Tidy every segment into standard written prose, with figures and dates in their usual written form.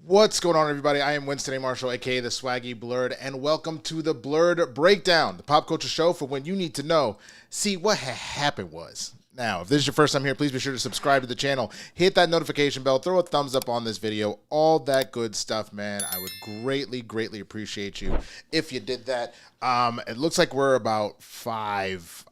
What's going on, everybody? I am Winston A. Marshall, aka the Swaggy Blerd, and welcome to the Blerd Breakdown, the pop culture show for when you need to know. See, what happened was. Now, if this is your first time here, please be sure to subscribe to the channel, hit that notification bell, throw a thumbs up on this video, all that good stuff, man. I would greatly appreciate you if you did that. It looks like we're about five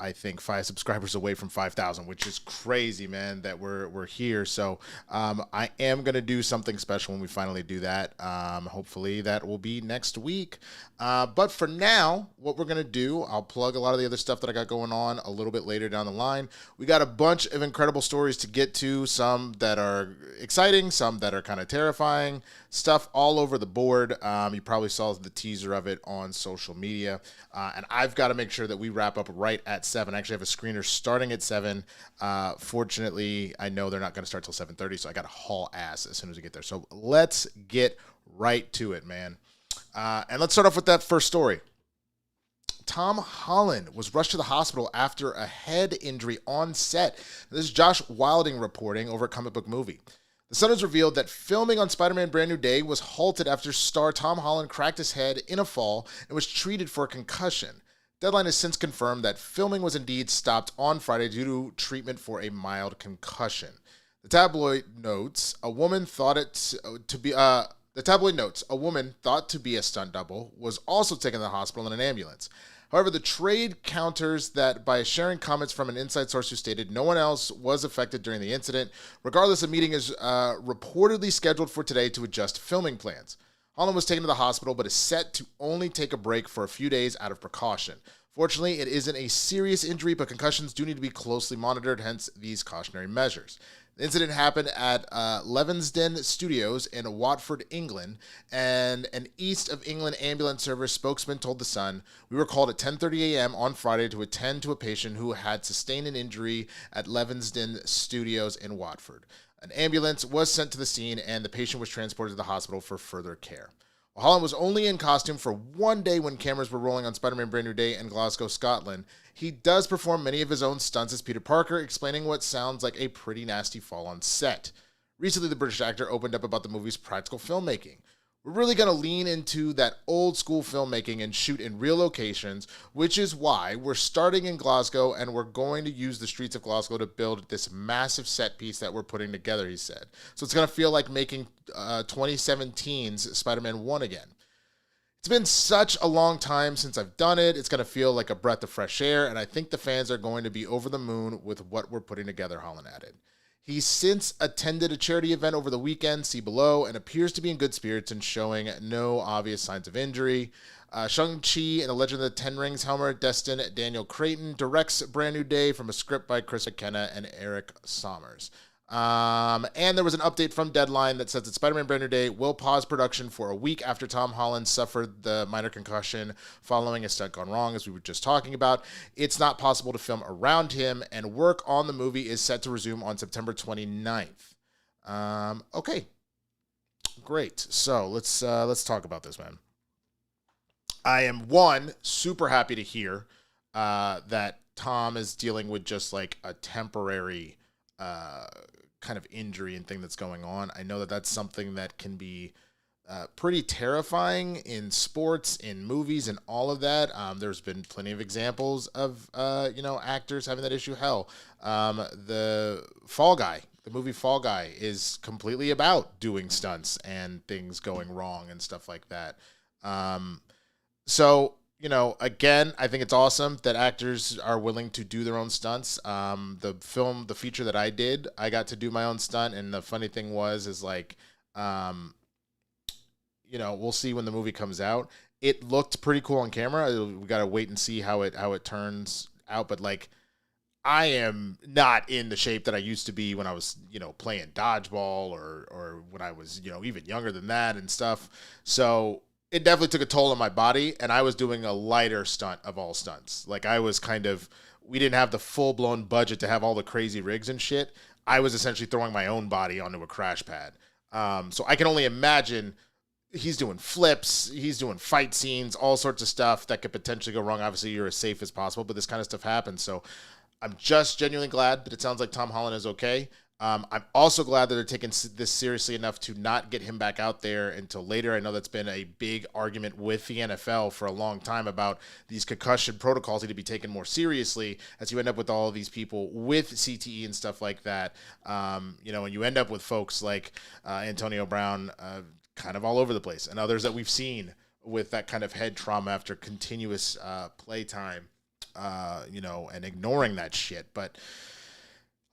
subscribers away from 5,000, which is crazy, man, that we're here. So I am going to do something special when we finally do that. Hopefully that will be next week. But for now, what we're going to do, I'll plug a lot of the other stuff that I got going on a little bit later down the line. We got a bunch of incredible stories to get to, some that are exciting, some that are kind of terrifying, stuff all over the board. You probably saw the teaser of it on social media. And I've got to make sure that we wrap up right at 7. I actually have a screener starting at 7. Fortunately, I know they're not going to start till 7:30, so I got to haul ass as soon as we get there. So let's get right to it, man. And let's start off with that first story. Tom Holland was rushed to the hospital after a head injury on set. This is Josh Wilding reporting over at Comic Book Movie. The Sun has revealed that filming on Spider-Man Brand New Day was halted after star Tom Holland cracked his head in a fall and was treated for a concussion. Deadline has since confirmed that filming was indeed stopped on Friday due to treatment for a mild concussion. The tabloid notes a woman thought to be a stunt double was also taken to the hospital in an ambulance. However, the trade counters that by sharing comments from an inside source who stated no one else was affected during the incident. Regardless, a meeting is reportedly scheduled for today to adjust filming plans. Holland was taken to the hospital, but is set to only take a break for a few days out of precaution. Fortunately, it isn't a serious injury, but concussions do need to be closely monitored, hence these cautionary measures. The incident happened at Leavesden Studios in Watford, England, and an East of England ambulance service spokesman told The Sun, "We were called at 10:30 a.m. on Friday to attend to a patient who had sustained an injury at Leavesden Studios in Watford. An ambulance was sent to the scene, and the patient was transported to the hospital for further care." While Holland was only in costume for one day when cameras were rolling on Spider-Man Brand New Day in Glasgow, Scotland, he does perform many of his own stunts as Peter Parker, explaining what sounds like a pretty nasty fall on set. Recently, the British actor opened up about the movie's practical filmmaking. "We're really going to lean into that old school filmmaking and shoot in real locations, which is why we're starting in Glasgow and we're going to use the streets of Glasgow to build this massive set piece that we're putting together," he said. "So it's going to feel like making 2017's Spider-Man 1 again. It's been such a long time since I've done it. It's going to feel like a breath of fresh air, and I think the fans are going to be over the moon with what we're putting together," Holland added. He's since attended a charity event over the weekend, see below, and appears to be in good spirits and showing no obvious signs of injury. Shang-Chi and the Legend of the Ten Rings Helmer Destin Daniel Creighton directs Brand New Day from a script by Chris McKenna and Eric Sommers. And there was an update from Deadline that says that Spider-Man Brand New Day will pause production for a week after Tom Holland suffered the minor concussion following a stunt gone wrong, as we were just talking about. It's not possible to film around him, and work on the movie is set to resume on September 29th. Okay, great. So let's talk about this, man. I am super happy to hear that Tom is dealing with just like a temporary kind of injury and thing that's going on. I know that that's something that can be pretty terrifying in sports, in movies, and all of that. There's been plenty of examples of actors having that issue. Hell, the movie Fall Guy is completely about doing stunts and things going wrong and stuff like that. So again, I think it's awesome that actors are willing to do their own stunts. The feature that I did, I got to do my own stunt, and the funny thing is like, we'll see when the movie comes out. It looked pretty cool on camera. We got to wait and see how it turns out. But like, I am not in the shape that I used to be when I was, playing dodgeball or when I was, even younger than that and stuff. So it definitely took a toll on my body, and I was doing a lighter stunt of all stunts. Like, we didn't have the full-blown budget to have all the crazy rigs and shit. I was essentially throwing my own body onto a crash pad. So I can only imagine he's doing flips, he's doing fight scenes, all sorts of stuff that could potentially go wrong. Obviously, you're as safe as possible, but this kind of stuff happens. So I'm just genuinely glad that it sounds like Tom Holland is okay. I'm also glad that they're taking this seriously enough to not get him back out there until later. I know that's been a big argument with the NFL for a long time about these concussion protocols need to be taken more seriously, as you end up with all of these people with CTE and stuff like that. And you end up with folks like Antonio Brown kind of all over the place, and others that we've seen with that kind of head trauma after continuous play time, and ignoring that shit. But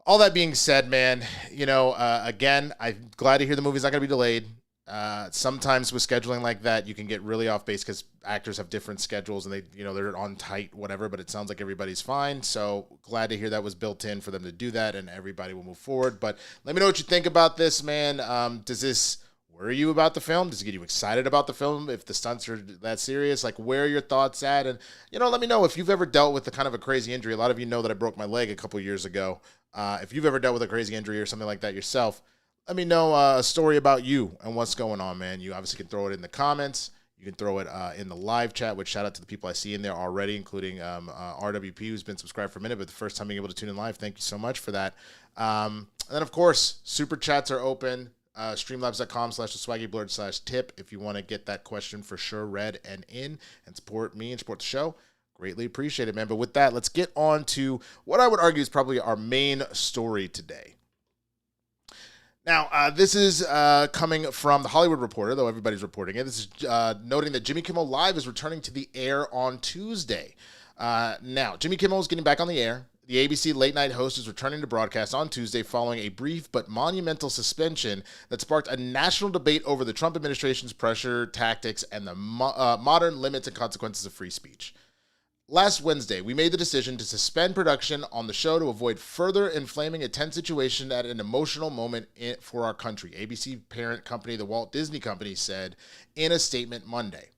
all that being said, man, again, I'm glad to hear the movie's not going to be delayed. Sometimes with scheduling like that, you can get really off base because actors have different schedules and they're on tight, whatever, but it sounds like everybody's fine. So glad to hear that was built in for them to do that and everybody will move forward. But let me know what you think about this, man. Does this worry you about the film? Does it get you excited about the film if the stunts are that serious? Like, where are your thoughts at? And, let me know if you've ever dealt with the kind of a crazy injury. A lot of you know that I broke my leg a couple years ago. If you've ever dealt with a crazy injury or something like that yourself, let me know a story about you and what's going on, man. You obviously can throw it in the comments. You can throw it in the live chat, which shout out to the people I see in there already, including RWP, who's been subscribed for a minute, but the first time being able to tune in live. Thank you so much for that. And then, of course, super chats are open. Streamlabs.com/theswaggyblerd/tip if you want to get that question for sure read and in and support me and support the show. Greatly appreciate it, man. But with that, let's get on to what I would argue is probably our main story today. Now, this is coming from The Hollywood Reporter, though everybody's reporting it. This is noting that Jimmy Kimmel Live is returning to the air on Tuesday. Now, Jimmy Kimmel is getting back on the air. The ABC late-night host is returning to broadcast on Tuesday following a brief but monumental suspension that sparked a national debate over the Trump administration's pressure tactics and the modern limits and consequences of free speech. Last Wednesday, we made the decision to suspend production on the show to avoid further inflaming a tense situation at an emotional moment for our country, ABC parent company, the Walt Disney Company, said in a statement Monday.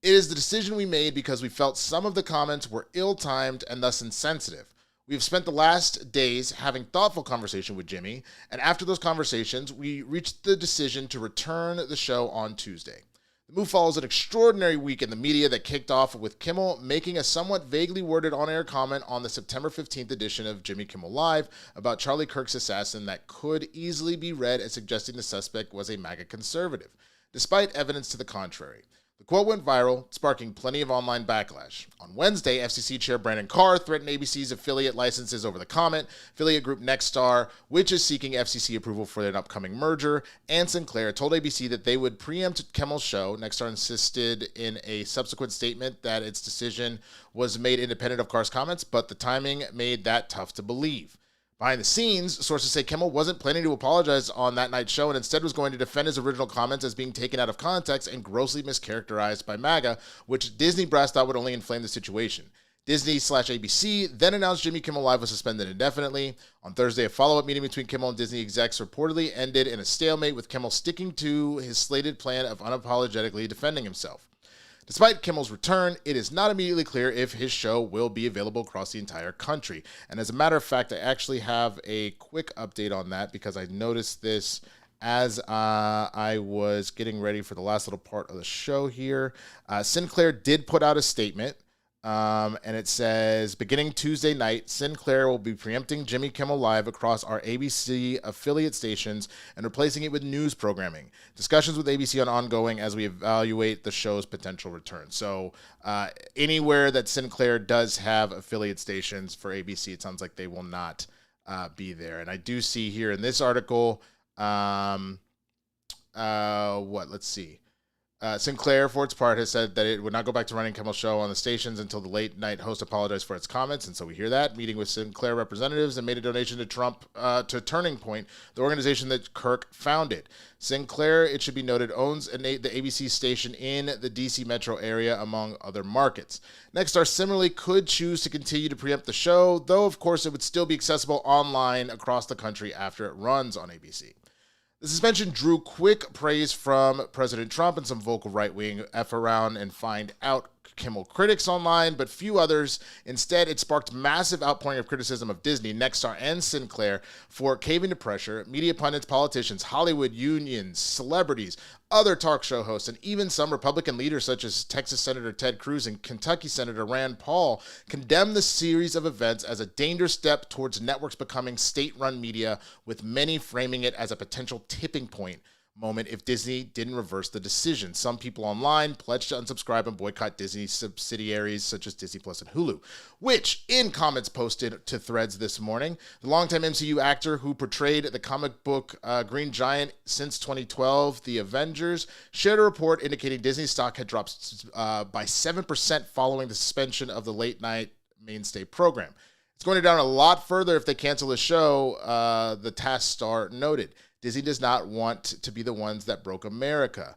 It is the decision we made because we felt some of the comments were ill-timed and thus insensitive. We've spent the last days having thoughtful conversation with Jimmy, and after those conversations, we reached the decision to return the show on Tuesday. The move follows an extraordinary week in the media that kicked off with Kimmel making a somewhat vaguely worded on-air comment on the September 15th edition of Jimmy Kimmel Live about Charlie Kirk's assassin that could easily be read as suggesting the suspect was a MAGA conservative, despite evidence to the contrary. The quote went viral, sparking plenty of online backlash. On Wednesday, FCC Chair Brandon Carr threatened ABC's affiliate licenses over the comment. Affiliate group Nexstar, which is seeking FCC approval for an upcoming merger, and Sinclair told ABC that they would preempt Kimmel's show. Nexstar insisted in a subsequent statement that its decision was made independent of Carr's comments, but the timing made that tough to believe. Behind the scenes, sources say Kimmel wasn't planning to apologize on that night's show and instead was going to defend his original comments as being taken out of context and grossly mischaracterized by MAGA, which Disney brass thought would only inflame the situation. Disney/ABC then announced Jimmy Kimmel Live was suspended indefinitely. On Thursday, a follow-up meeting between Kimmel and Disney execs reportedly ended in a stalemate, with Kimmel sticking to his slated plan of unapologetically defending himself. Despite Kimmel's return, it is not immediately clear if his show will be available across the entire country. And as a matter of fact, I actually have a quick update on that because I noticed this as I was getting ready for the last little part of the show here. Sinclair did put out a statement, and it says, beginning Tuesday night, Sinclair will be preempting Jimmy Kimmel Live across our ABC affiliate stations and replacing it with news programming. Discussions with ABC are ongoing as we evaluate the show's potential return. So anywhere that Sinclair does have affiliate stations for ABC, it sounds like they will not be there. And I do see here in this article, let's see. Sinclair, for its part, has said that it would not go back to running Kimmel's show on the stations until the late-night host apologized for its comments, and so we hear that. Meeting with Sinclair representatives and made a donation to Trump, to Turning Point, the organization that Kirk founded. Sinclair, it should be noted, owns the ABC station in the D.C. metro area, among other markets. Nexstar similarly could choose to continue to preempt the show, though, of course, it would still be accessible online across the country after it runs on ABC. The suspension drew quick praise from President Trump and some vocal right-wing F around and find out Kimmel critics online, but few others. Instead, it sparked massive outpouring of criticism of Disney, Nexstar, and Sinclair for caving to pressure. Media pundits, politicians, Hollywood unions, celebrities, other talk show hosts, and even some Republican leaders such as Texas Senator Ted Cruz and Kentucky Senator Rand Paul condemned the series of events as a dangerous step towards networks becoming state-run media, with many framing it as a potential tipping point moment if Disney didn't reverse the decision. Some people online pledged to unsubscribe and boycott Disney subsidiaries such as Disney Plus and Hulu, which, in comments posted to Threads this morning, the longtime MCU actor who portrayed the comic book Green Giant since 2012, The Avengers, shared a report indicating Disney stock had dropped by 7% following the suspension of the late-night mainstay program. It's going down a lot further if they cancel the show, the Task Star noted. Disney does not want to be the ones that broke America.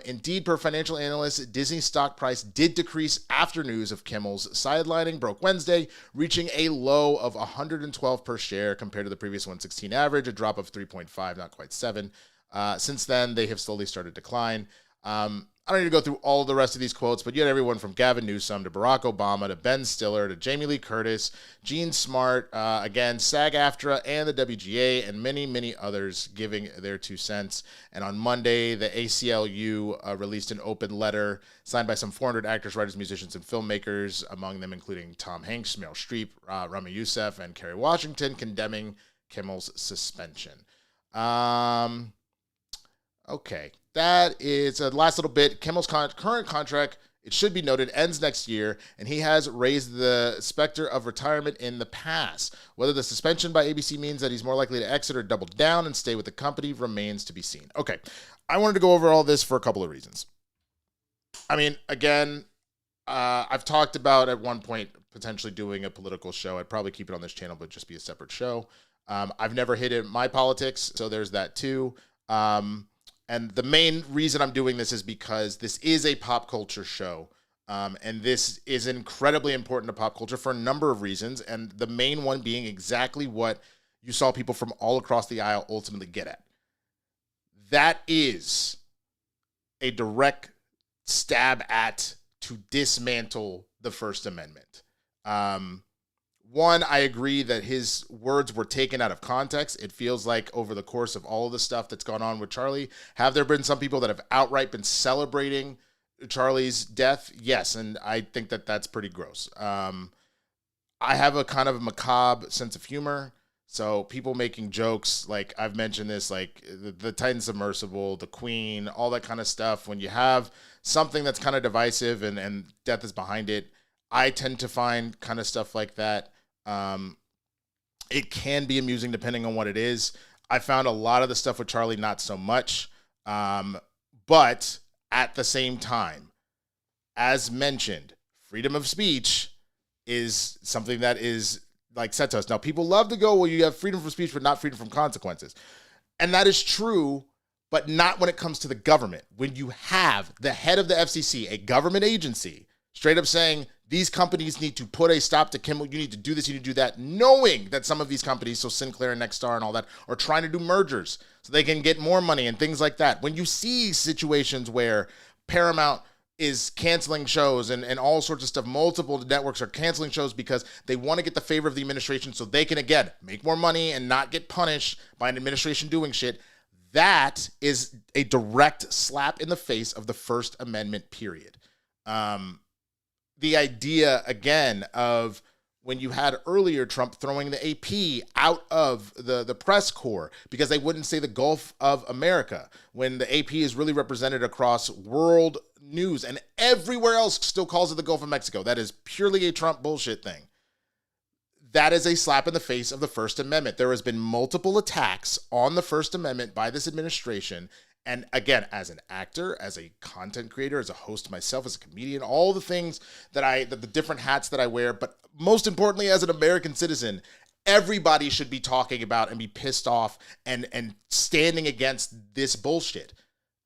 Indeed, per financial analysts, Disney's stock price did decrease after news of Kimmel's sidelining broke Wednesday, reaching a low of $112 per share compared to the previous 116 average, a drop of 3.5, not quite 7. Since then, they have slowly started to decline. I don't need to go through all the rest of these quotes, but you had everyone from Gavin Newsom to Barack Obama to Ben Stiller to Jamie Lee Curtis, Gene Smart, again, SAG-AFTRA and the WGA, and many, many others giving their 2 cents. And on Monday, the ACLU released an open letter signed by some 400 actors, writers, musicians, and filmmakers, among them including Tom Hanks, Meryl Streep, Rami Youssef, and Kerry Washington, condemning Kimmel's suspension. Okay, that is a last little bit. Kimmel's current contract, it should be noted, ends next year, and he has raised the specter of retirement in the past. Whether the suspension by ABC means that he's more likely to exit or double down and stay with the company remains to be seen. Okay, I wanted to go over all this for a couple of reasons. I mean, again, I've talked about at one point potentially doing a political show. I'd probably keep it on this channel, but just be a separate show. I've never hit in my politics, so there's that too. And the main reason I'm doing this is because this is a pop culture show. And this is incredibly important to pop culture for a number of reasons. And the main one being exactly what you saw people from all across the aisle ultimately get at. That is a direct stab at to dismantle the First Amendment. One, I agree that his words were taken out of context. It feels like over the course of all of the stuff that's gone on with Charlie, have there been some people that have outright been celebrating Charlie's death? Yes, and I think that that's pretty gross. I have a kind of macabre sense of humor, so people making jokes, like I've mentioned this, like the Titan submersible, the Queen, all that kind of stuff. When you have something that's kind of divisive and death is behind it, I tend to find kind of stuff like that. It can be amusing depending on what it is. I found a lot of the stuff with Charlie not so much. But at the same time, as mentioned, freedom of speech is something that is like said to us. Now, people love to go, well, you have freedom from speech, but not freedom from consequences. And that is true, but not when it comes to the government. When you have the head of the FCC, a government agency, straight up saying, these companies need to put a stop to Kimmel. You need to do this, you need to do that, knowing that some of these companies, so Sinclair and Nexstar and all that, are trying to do mergers so they can get more money and things like that. When you see situations where Paramount is canceling shows and all sorts of stuff, multiple networks are canceling shows because they want to get the favor of the administration so they can, again, make more money and not get punished by an administration doing shit, that is a direct slap in the face of the First Amendment, period. The idea, again, of when you had earlier Trump throwing the AP out of the press corps because they wouldn't say the Gulf of America, when the AP is really represented across world news and everywhere else still calls it the Gulf of Mexico. That is purely a Trump bullshit thing. That is a slap in the face of the First Amendment. There has been multiple attacks on the First Amendment by this administration. And again, as an actor, as a content creator, as a host myself, as a comedian, all the things that the different hats that I wear, but most importantly, as an American citizen, everybody should be talking about and be pissed off and standing against this bullshit.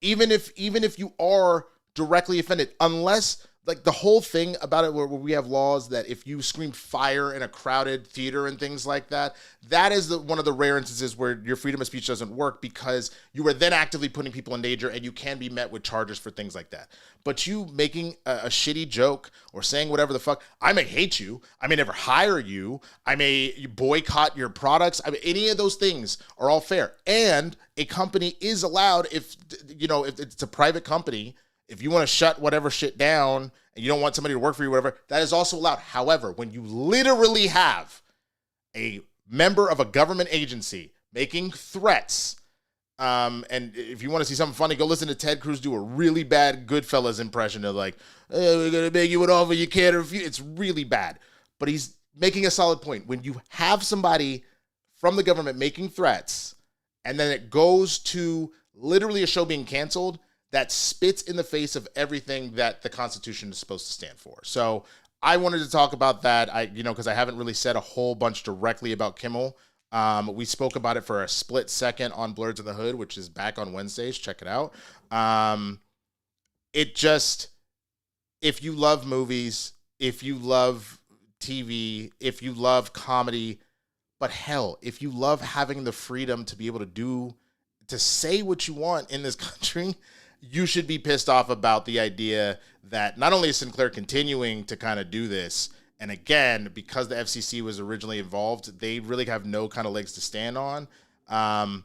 Even if you are directly offended, unless like the whole thing about it where we have laws that if you scream fire in a crowded theater and things like that, that is one of the rare instances where your freedom of speech doesn't work because you are then actively putting people in danger and you can be met with charges for things like that. But you making a shitty joke or saying whatever the fuck, I may hate you, I may never hire you, I may boycott your products, I mean, any of those things are all fair. And a company is allowed, if it's a private company, if you want to shut whatever shit down and you don't want somebody to work for you, whatever, that is also allowed. However, when you literally have a member of a government agency making threats, and if you want to see something funny, go listen to Ted Cruz do a really bad Goodfellas impression of like, hey, we're going to make you an offer you can't refuse. It's really bad. But he's making a solid point. When you have somebody from the government making threats, and then it goes to literally a show being canceled, that spits in the face of everything that the Constitution is supposed to stand for. So I wanted to talk about that, because I haven't really said a whole bunch directly about Kimmel. We spoke about it for a split second on Blurs in the Hood, which is back on Wednesdays. Check it out. If you love movies, if you love TV, if you love comedy, but hell, if you love having the freedom to be able to say what you want in this country, you should be pissed off about the idea that not only is Sinclair continuing to kind of do this, and again, because the FCC was originally involved, they really have no kind of legs to stand on. But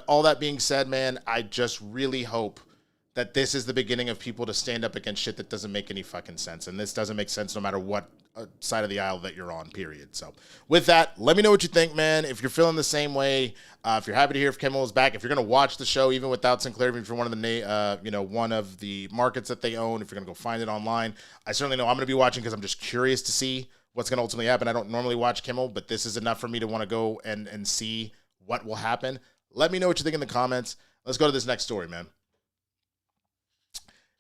all that being said, man, I just really hope that this is the beginning of people to stand up against shit that doesn't make any fucking sense. And this doesn't make sense no matter what side of the aisle that you're on, period. So with that, let me know what you think, man. If you're feeling the same way, if you're happy to hear if Kimmel is back, if you're going to watch the show, even without Sinclair, even if you're one of the markets that they own, if you're going to go find it online, I certainly know I'm going to be watching because I'm just curious to see what's going to ultimately happen. I don't normally watch Kimmel, but this is enough for me to want to go and see what will happen. Let me know what you think in the comments. Let's go to this next story, man.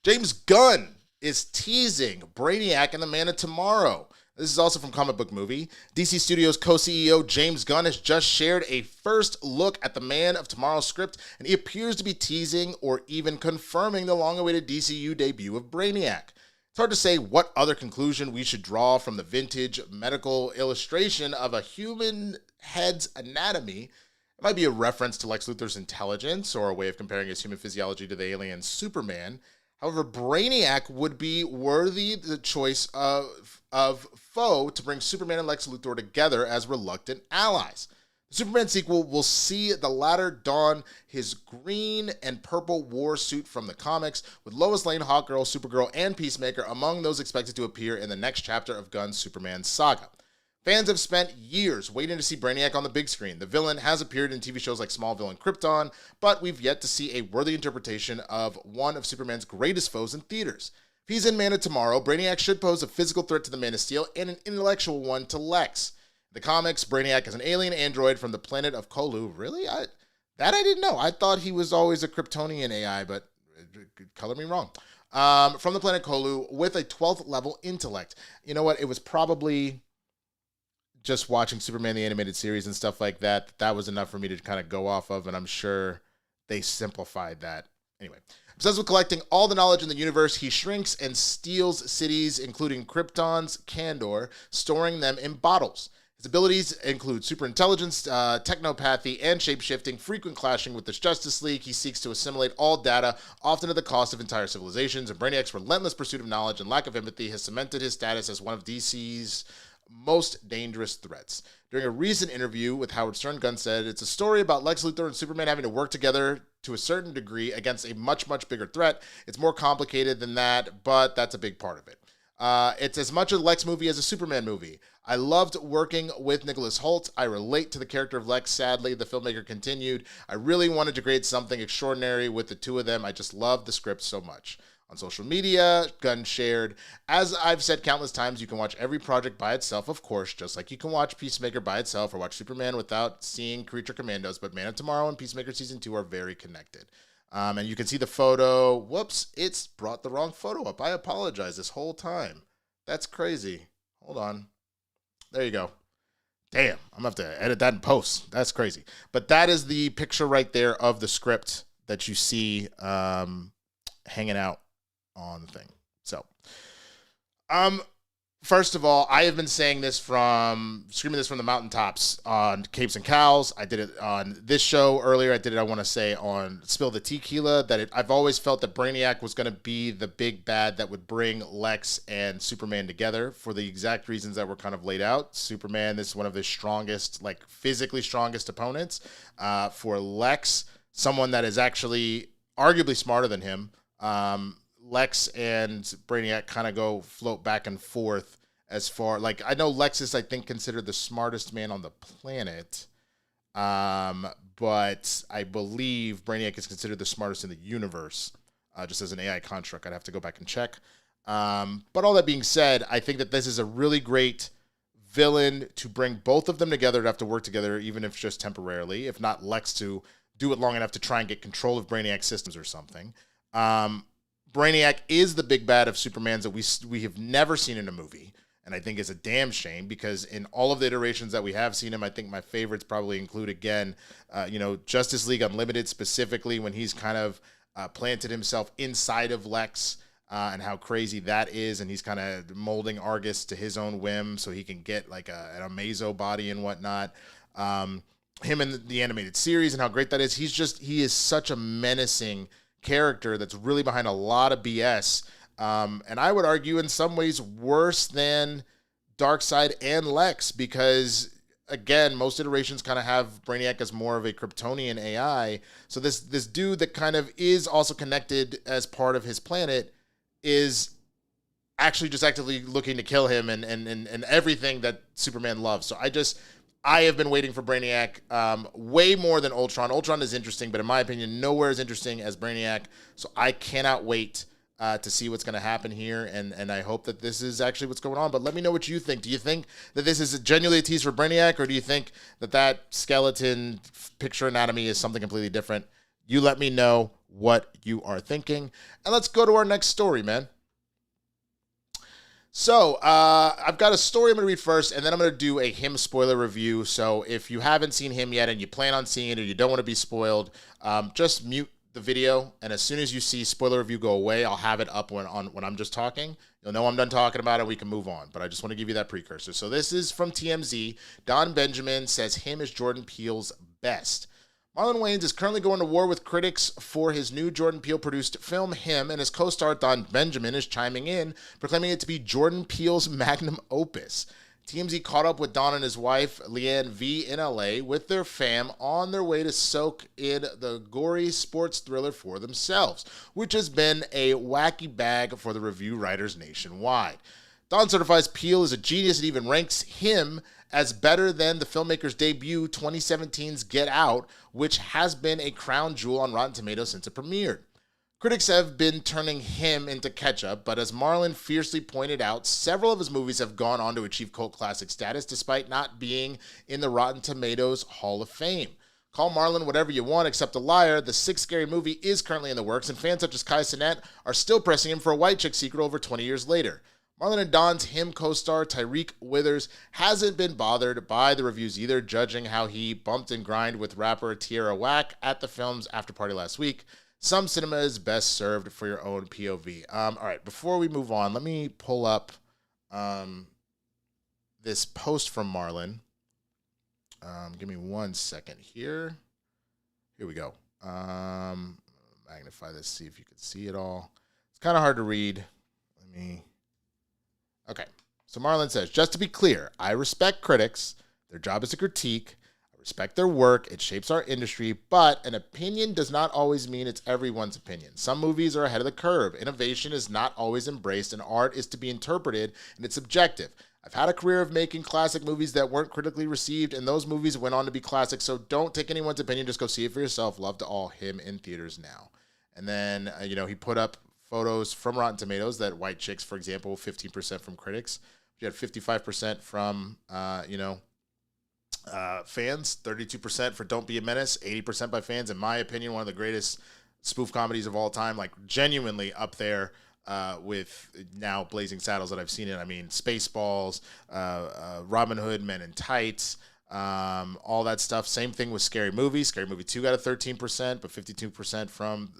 James Gunn is teasing Brainiac and the Man of Tomorrow. This is also from Comic Book Movie. DC Studios co-CEO James Gunn has just shared a first look at the Man of Tomorrow script, and he appears to be teasing or even confirming the long-awaited DCU debut of Brainiac. It's hard to say what other conclusion we should draw from the vintage medical illustration of a human head's anatomy. It might be a reference to Lex Luthor's intelligence or a way of comparing his human physiology to the alien Superman. However, Brainiac would be worthy the choice of foe to bring Superman and Lex Luthor together as reluctant allies. The Superman sequel will see the latter don his green and purple war suit from the comics, with Lois Lane, Hawkgirl, Supergirl, and Peacemaker among those expected to appear in the next chapter of Gunn's Superman saga. Fans have spent years waiting to see Brainiac on the big screen. The villain has appeared in TV shows like Smallville and Krypton, but we've yet to see a worthy interpretation of one of Superman's greatest foes in theaters. If he's in Man of Tomorrow, Brainiac should pose a physical threat to the Man of Steel and an intellectual one to Lex. In the comics, Brainiac is an alien android from the planet of Kolu. Really? I didn't know. I thought he was always a Kryptonian AI, but color me wrong. From the planet Kolu with a 12th level intellect. You know what? It was probably just watching Superman the animated series and stuff like that, that was enough for me to kind of go off of, and I'm sure they simplified that. Anyway, obsessed with collecting all the knowledge in the universe, he shrinks and steals cities, including Krypton's Kandor, storing them in bottles. His abilities include superintelligence, technopathy, and shapeshifting, frequent clashing with the Justice League. He seeks to assimilate all data, often at the cost of entire civilizations, and Brainiac's relentless pursuit of knowledge and lack of empathy has cemented his status as one of DC's most dangerous threats. During a recent interview with Howard Stern, Gunn said, "It's a story about Lex Luthor and Superman having to work together to a certain degree against a much, much bigger threat. It's more complicated than that, but that's a big part of it. It's as much a Lex movie as a Superman movie. I loved working with Nicholas Hoult. I relate to the character of Lex, sadly," the filmmaker continued. "I really wanted to create something extraordinary with the two of them. I just loved the script so much." On social media, Gunn shared, "As I've said countless times, you can watch every project by itself, of course, just like you can watch Peacemaker by itself or watch Superman without seeing Creature Commandos, but Man of Tomorrow and Peacemaker Season 2 are very connected." And you can see the photo. Whoops, it's brought the wrong photo up. I apologize this whole time. That's crazy. Hold on. There you go. Damn, I'm going to have to edit that in post. That's crazy. But that is the picture right there of the script that you see hanging out on the thing. Um, First of all, I have been saying this screaming this from the mountaintops on Capes and Cows. I did it on this show earlier. I did it, I want to say, on Spill the Tequila, I've always felt that Brainiac was going to be the big bad that would bring Lex and Superman together for the exact reasons that were kind of laid out. Superman is one of the strongest, like physically strongest opponents. For Lex, someone that is actually arguably smarter than him. Lex and Brainiac kind of float back and forth as far, like, I know Lex is, I think, considered the smartest man on the planet, but I believe Brainiac is considered the smartest in the universe, just as an AI construct. I'd have to go back and check. But all that being said, I think that this is a really great villain to bring both of them together, to have to work together, even if just temporarily, if not Lex to do it long enough to try and get control of Brainiac's systems or something. Brainiac is the big bad of Superman's that we have never seen in a movie, and I think it's a damn shame, because in all of the iterations that we have seen him, I think my favorites probably include, again, Justice League Unlimited, specifically when he's kind of planted himself inside of Lex, and how crazy that is, and he's kind of molding Argus to his own whim so he can get like an Amazo body and whatnot. Him in the animated series and how great that is. He is such a menacing character that's really behind a lot of BS, and I would argue in some ways worse than Darkseid and Lex, because again, most iterations kind of have Brainiac as more of a Kryptonian AI. So this dude that kind of is also connected as part of his planet is actually just actively looking to kill him and everything that Superman loves. So I have been waiting for Brainiac way more than Ultron. Ultron is interesting, but in my opinion, nowhere as interesting as Brainiac. So I cannot wait to see what's going to happen here, and I hope that this is actually what's going on. But let me know what you think. Do you think that this is genuinely a tease for Brainiac, or do you think that skeleton picture anatomy is something completely different? You let me know what you are thinking. And let's go to our next story, man. So, I've got a story I'm going to read first, and then I'm going to do a him spoiler review. So, if you haven't seen him yet and you plan on seeing it or you don't want to be spoiled, just mute the video. And as soon as you see spoiler review go away, I'll have it up when I'm just talking. You'll know I'm done talking about it. We can move on. But I just want to give you that precursor. So, this is from TMZ. Don Benjamin says him is Jordan Peele's best. Marlon Wayans is currently going to war with critics for his new Jordan Peele-produced film, Him, and his co-star Don Benjamin is chiming in, proclaiming it to be Jordan Peele's magnum opus. TMZ caught up with Don and his wife, Leanne V, in LA with their fam on their way to soak in the gory sports thriller for themselves, which has been a wacky bag for the review writers nationwide. Don certifies Peele is a genius and even ranks Him as better than the filmmaker's debut, 2017's Get Out, which has been a crown jewel on Rotten Tomatoes since it premiered. Critics have been turning Him into ketchup, but as Marlon fiercely pointed out, several of his movies have gone on to achieve cult classic status despite not being in the Rotten Tomatoes Hall of Fame. Call Marlon whatever you want except a liar. The sixth Scary Movie is currently in the works, and fans such as Kai Cenat are still pressing him for a White Chick sequel over 20 years later. Marlon and Don's Him co-star Tyreek Withers hasn't been bothered by the reviews either, judging how he bumped and grinded with rapper Tierra Whack at the film's after party last week. Some cinema is best served for your own POV. All right, before we move on, let me pull up this post from Marlon. Give me 1 second here. Here we go. Magnify this, see if you can see it all. It's kind of hard to read. Okay, so Marlon says, just to be clear, I respect critics. Their job is to critique. I respect their work. It shapes our industry, but an opinion does not always mean it's everyone's opinion. Some movies are ahead of the curve. Innovation is not always embraced, and art is to be interpreted, and it's subjective. I've had a career of making classic movies that weren't critically received, and those movies went on to be classics, so don't take anyone's opinion. Just go see it for yourself. Love to all. Him in theaters now. And then, he put up photos from Rotten Tomatoes that White Chicks, for example, 15% from critics. You had 55% from, fans, 32% for Don't Be a Menace, 80% by fans. In my opinion, one of the greatest spoof comedies of all time, like genuinely up there with now Blazing Saddles that I've seen it. I mean, Spaceballs, Robin Hood, Men in Tights, all that stuff. Same thing with Scary Movie. Scary Movie 2 got a 13%, but 52% from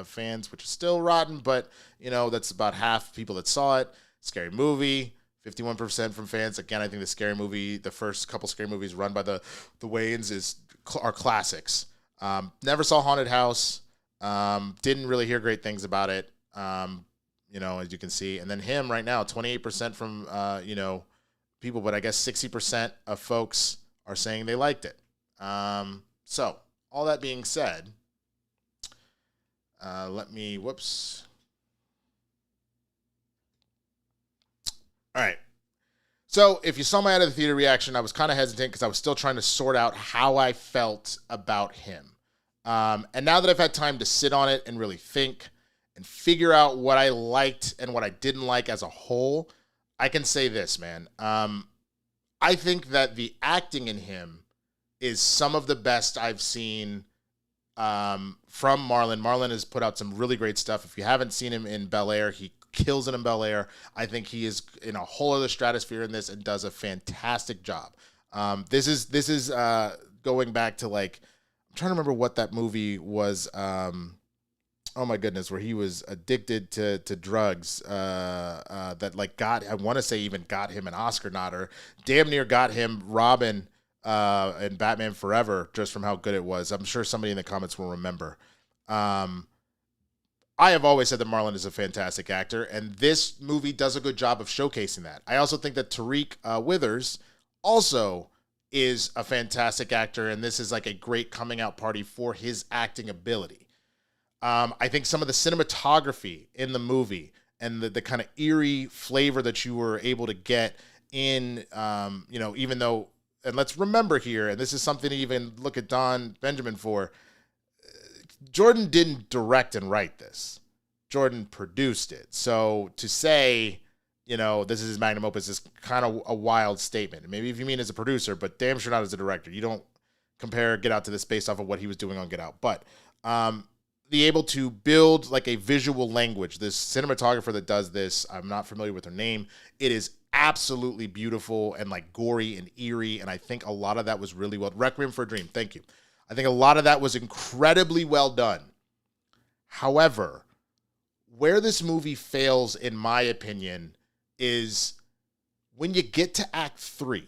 fans, which is still rotten, but, that's about half people that saw it. Scary Movie, 51% from fans. Again, I think the first couple Scary Movies run by the Wayans are classics. Never saw Haunted House. Didn't really hear great things about it. As you can see. And then him right now, 28% from, people, but I guess 60% of folks are saying they liked it. So all that being said, whoops. All right. So if you saw my out of the theater reaction, I was kind of hesitant because I was still trying to sort out how I felt about him. And now that I've had time to sit on it and really think and figure out what I liked and what I didn't like as a whole, I can say this, man. I think that the acting in him is some of the best I've seen from Marlon. Marlon has put out some really great stuff. If you haven't seen him in Bel Air, he kills it in Bel Air. I think he is in a whole other stratosphere in this and does a fantastic job. This is going back to, like, I'm trying to remember what that movie was. Oh my goodness, where he was addicted to drugs that, like, I want to say even got him an Oscar nod, or damn near got him Robin in Batman Forever, just from how good it was. I'm sure somebody in the comments will remember. I have always said that Marlon is a fantastic actor, and this movie does a good job of showcasing that. I also think that Tariq Withers also is a fantastic actor, and this is like a great coming out party for his acting ability. I think some of the cinematography in the movie and the kind of eerie flavor that you were able to get in, even though, and let's remember here, and this is something to even look at Don Benjamin for, Jordan didn't direct and write this. Jordan produced it. So to say, this is his magnum opus is kind of a wild statement. Maybe if you mean as a producer, but damn sure not as a director. You don't compare Get Out to this based off of what he was doing on Get Out. But be able to build like a visual language. This cinematographer that does this, I'm not familiar with her name. It is absolutely beautiful and like gory and eerie. And I think a lot of that was really well. Requiem for a Dream. Thank you. I think a lot of that was incredibly well done. However, where this movie fails, in my opinion, is when you get to Act 3,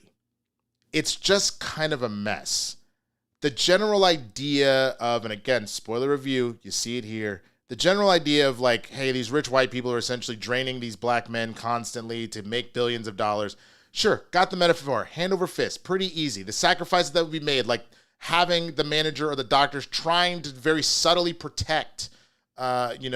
it's just kind of a mess. The general idea of, and again, spoiler review, you see it here, the general idea of like, hey, these rich white people are essentially draining these black men constantly to make billions of dollars. Sure, got the metaphor, hand over fist, pretty easy. The sacrifices that would be made, like having the manager or the doctors trying to very subtly protect, Cade,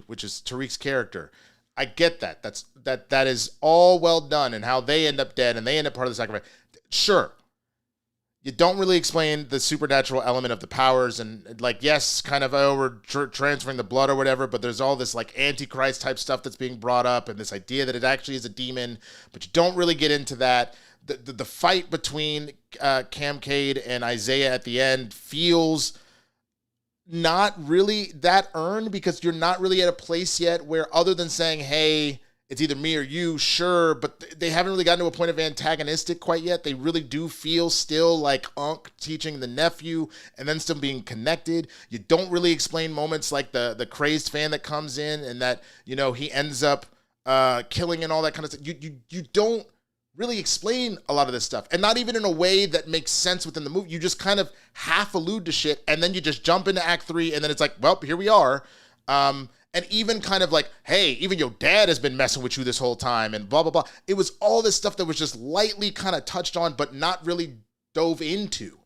which is Tariq's character. I get that. That is all well done, and how they end up dead and they end up part of the sacrifice. Sure. You don't really explain the supernatural element of the powers, and like, yes, kind of, we're transferring the blood or whatever, but there's all this like Antichrist type stuff that's being brought up, and this idea that it actually is a demon, but you don't really get into that. The fight between Cade and Isaiah at the end feels not really that earned, because you're not really at a place yet where, other than saying, hey, it's either me or you, sure, but they haven't really gotten to a point of antagonistic quite yet. They really do feel still like Unc teaching the nephew and then still being connected. You don't really explain moments like the crazed fan that comes in and that, he ends up killing and all that kind of stuff. You don't really explain a lot of this stuff, and not even in a way that makes sense within the movie. You just kind of half allude to shit, and then you just jump into Act 3, and then it's like, well, here we are. And even kind of like, hey, even your dad has been messing with you this whole time, and blah, blah, blah. It was all this stuff that was just lightly kind of touched on, but not really dove into.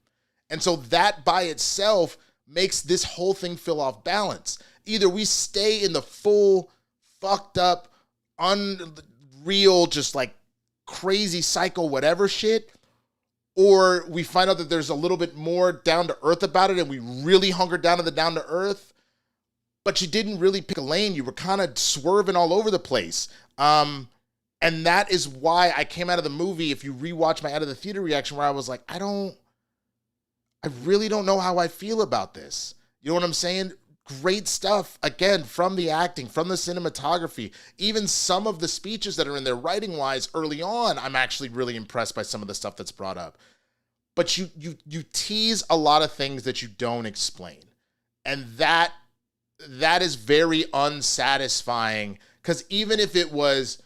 And so that by itself makes this whole thing feel off balance. Either we stay in the full, fucked up, unreal, just like crazy psycho whatever shit, or we find out that there's a little bit more down to earth about it, and we really hunker down to the down to earth. But you didn't really pick a lane. You were kind of swerving all over the place. And that is why I came out of the movie, if you rewatch my out of the theater reaction, where I was like, I really don't know how I feel about this. You know what I'm saying? Great stuff, again, from the acting, from the cinematography, even some of the speeches that are in there writing-wise early on, I'm actually really impressed by some of the stuff that's brought up. But you tease a lot of things that you don't explain. And that is very unsatisfying Because even if it was,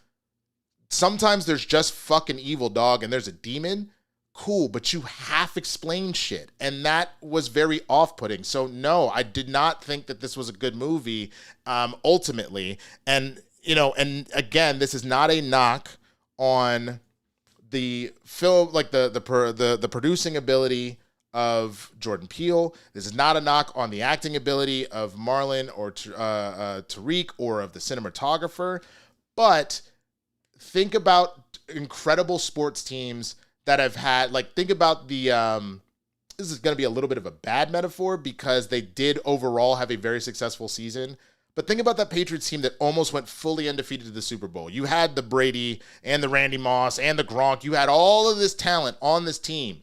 sometimes there's just fucking evil, dog, and there's a demon, cool, but you half explain shit. And that was very off-putting. So no, I did not think that this was a good movie, ultimately. And, and again, this is not a knock on the film, like the producing ability of Jordan Peele. This is not a knock on the acting ability of Marlon or Tariq or of the cinematographer. But think about incredible sports teams that have had, like, think about the, this is going to be a little bit of a bad metaphor because they did overall have a very successful season. But think about that Patriots team that almost went fully undefeated to the Super Bowl. You had the Brady and the Randy Moss and the Gronk. You had all of this talent on this team.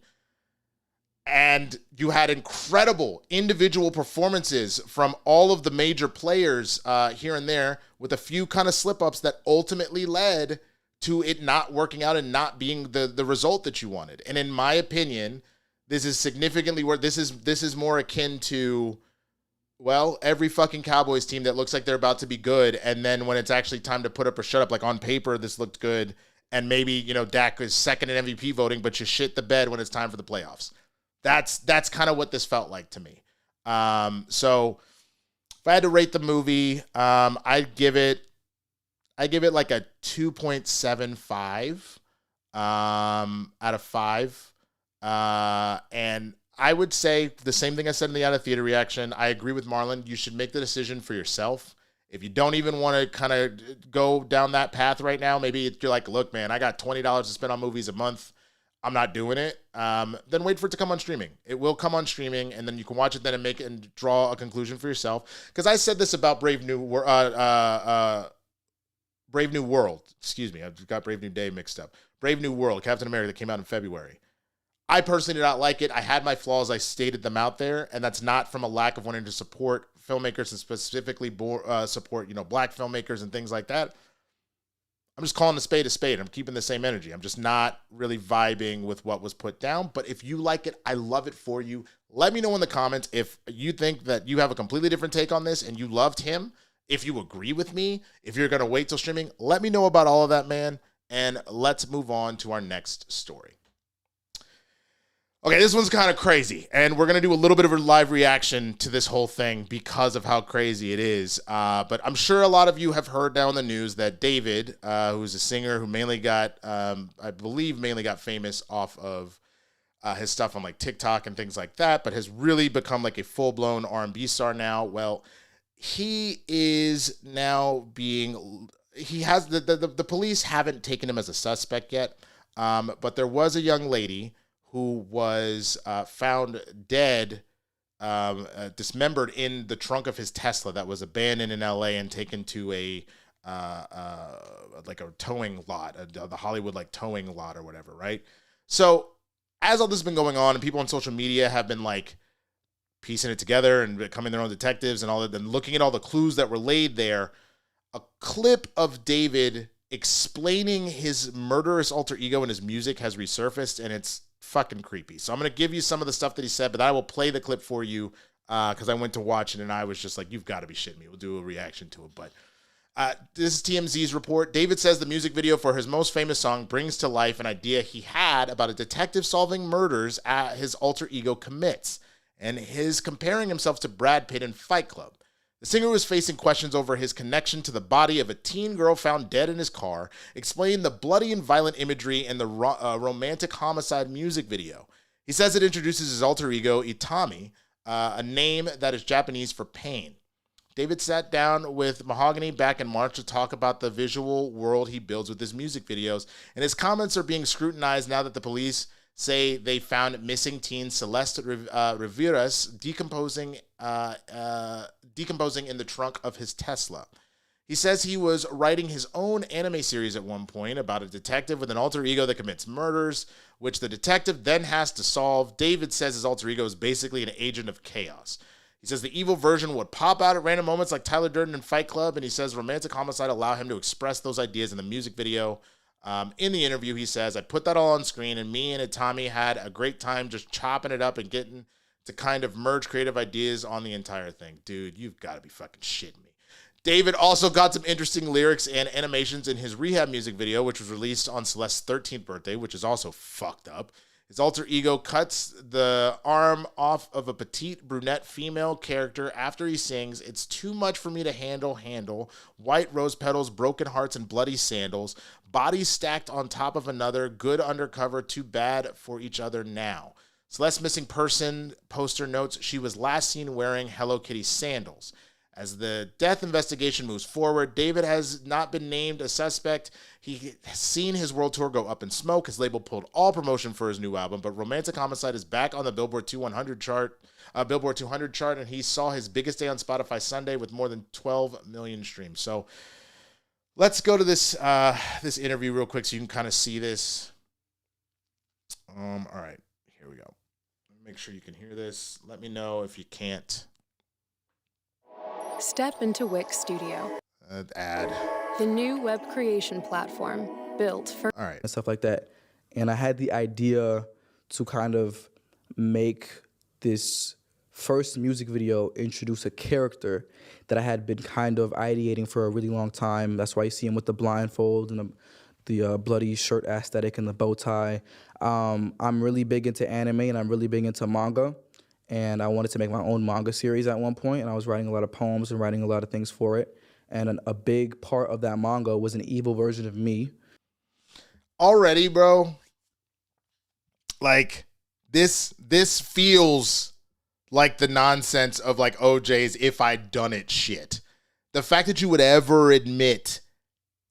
And you had incredible individual performances from all of the major players here and there, with a few kind of slip-ups that ultimately led to it not working out and not being the result that you wanted. And in my opinion, this is significantly where this is more akin to, well, every fucking Cowboys team that looks like they're about to be good, and then when it's actually time to put up or shut up, like on paper, this looked good, and maybe, Dak is second in MVP voting, but you shit the bed when it's time for the playoffs. That's kind of what this felt like to me. So if I had to rate the movie, I'd give it like a 2.75 out of 5. And I would say the same thing I said in the out of theater reaction. I agree with Marlon. You should make the decision for yourself. If you don't even want to kind of go down that path right now, maybe you're like, look, man, I got $20 to spend on movies a month. I'm not doing it. Then wait for it to come on streaming. It will come on streaming, and then you can watch it then and make it and draw a conclusion for yourself. Because I said this about Brave New World. Excuse me, I've got Brave New Day mixed up. Brave New World, Captain America, that came out in February. I personally did not like it. I had my flaws. I stated them out there, and that's not from a lack of wanting to support filmmakers and specifically support, black filmmakers and things like that. I'm just calling a spade a spade. I'm keeping the same energy. I'm just not really vibing with what was put down. But if you like it, I love it for you. Let me know in the comments if you think that you have a completely different take on this and you loved him. If you agree with me, if you're going to wait till streaming, let me know about all of that, man. And let's move on to our next story. Okay, this one's kind of crazy, and we're going to do a little bit of a live reaction to this whole thing because of how crazy it is. But I'm sure a lot of you have heard now in the news that David, who's a singer who mainly got famous off of his stuff on like TikTok and things like that, but has really become like a full-blown R&B star now. Well, he is now the police haven't taken him as a suspect yet, but there was a young lady who was found dead, dismembered in the trunk of his Tesla that was abandoned in LA and taken to a towing lot, the Hollywood towing lot or whatever, right? So as all this has been going on, and people on social media have been piecing it together and becoming their own detectives and all that, and looking at all the clues that were laid there, a clip of David explaining his murderous alter ego in his music has resurfaced, and it's fucking creepy. So I'm going to give you some of the stuff that he said, but I will play the clip for you because I went to watch it and I was just like, you've got to be shitting me. We'll do a reaction to it. But this is TMZ's report. David says the music video for his most famous song brings to life an idea he had about a detective solving murders his alter ego commits, and his comparing himself to Brad Pitt in Fight Club. The singer was facing questions over his connection to the body of a teen girl found dead in his car, explaining the bloody and violent imagery in the romantic homicide music video. He says it introduces his alter ego, Itami, a name that is Japanese for pain. David sat down with Mahogany back in March to talk about the visual world he builds with his music videos, and his comments are being scrutinized now that the police say they found missing teen Celeste Rivera's decomposing in the trunk of his Tesla. He says he was writing his own anime series at one point about a detective with an alter ego that commits murders, which the detective then has to solve. David says his alter ego is basically an agent of chaos. He says the evil version would pop out at random moments like Tyler Durden in Fight Club, and he says romantic homicide allow him to express those ideas in the music video. In the interview, he says, I put that all on screen, and me and Itami had a great time just chopping it up and getting to kind of merge creative ideas on the entire thing. Dude, you've got to be fucking shitting me. David also got some interesting lyrics and animations in his Rehab music video, which was released on Celeste's 13th birthday, which is also fucked up. His alter ego cuts the arm off of a petite brunette female character after he sings, "It's too much for me to handle, white rose petals, broken hearts, and bloody sandals, bodies stacked on top of another, good undercover, too bad for each other now." Celeste's missing person poster notes she was last seen wearing Hello Kitty sandals. As the death investigation moves forward, David has not been named a suspect. He has seen his world tour go up in smoke. His label pulled all promotion for his new album, but Romantic Homicide is back on the Billboard 200 chart, and he saw his biggest day on Spotify Sunday with more than 12 million streams. So let's go to this this interview real quick so you can kind of see this. All right, here we go. Make sure you can hear this. Let me know if you can't. Step into Wix Studio. Ad. The new web creation platform built for... All right. And stuff like that. And I had the idea to kind of make this first music video introduce a character that I had been kind of ideating for a really long time. That's why you see him with the blindfold and the bloody shirt aesthetic and the bow tie. I'm really big into anime and I'm really big into manga. And I wanted to make my own manga series at one point, and I was writing a lot of poems and writing a lot of things for it. And a big part of that manga was an evil version of me. Already, bro, like, this feels like the nonsense of, like, OJ's "if I'd done it" shit. The fact that you would ever admit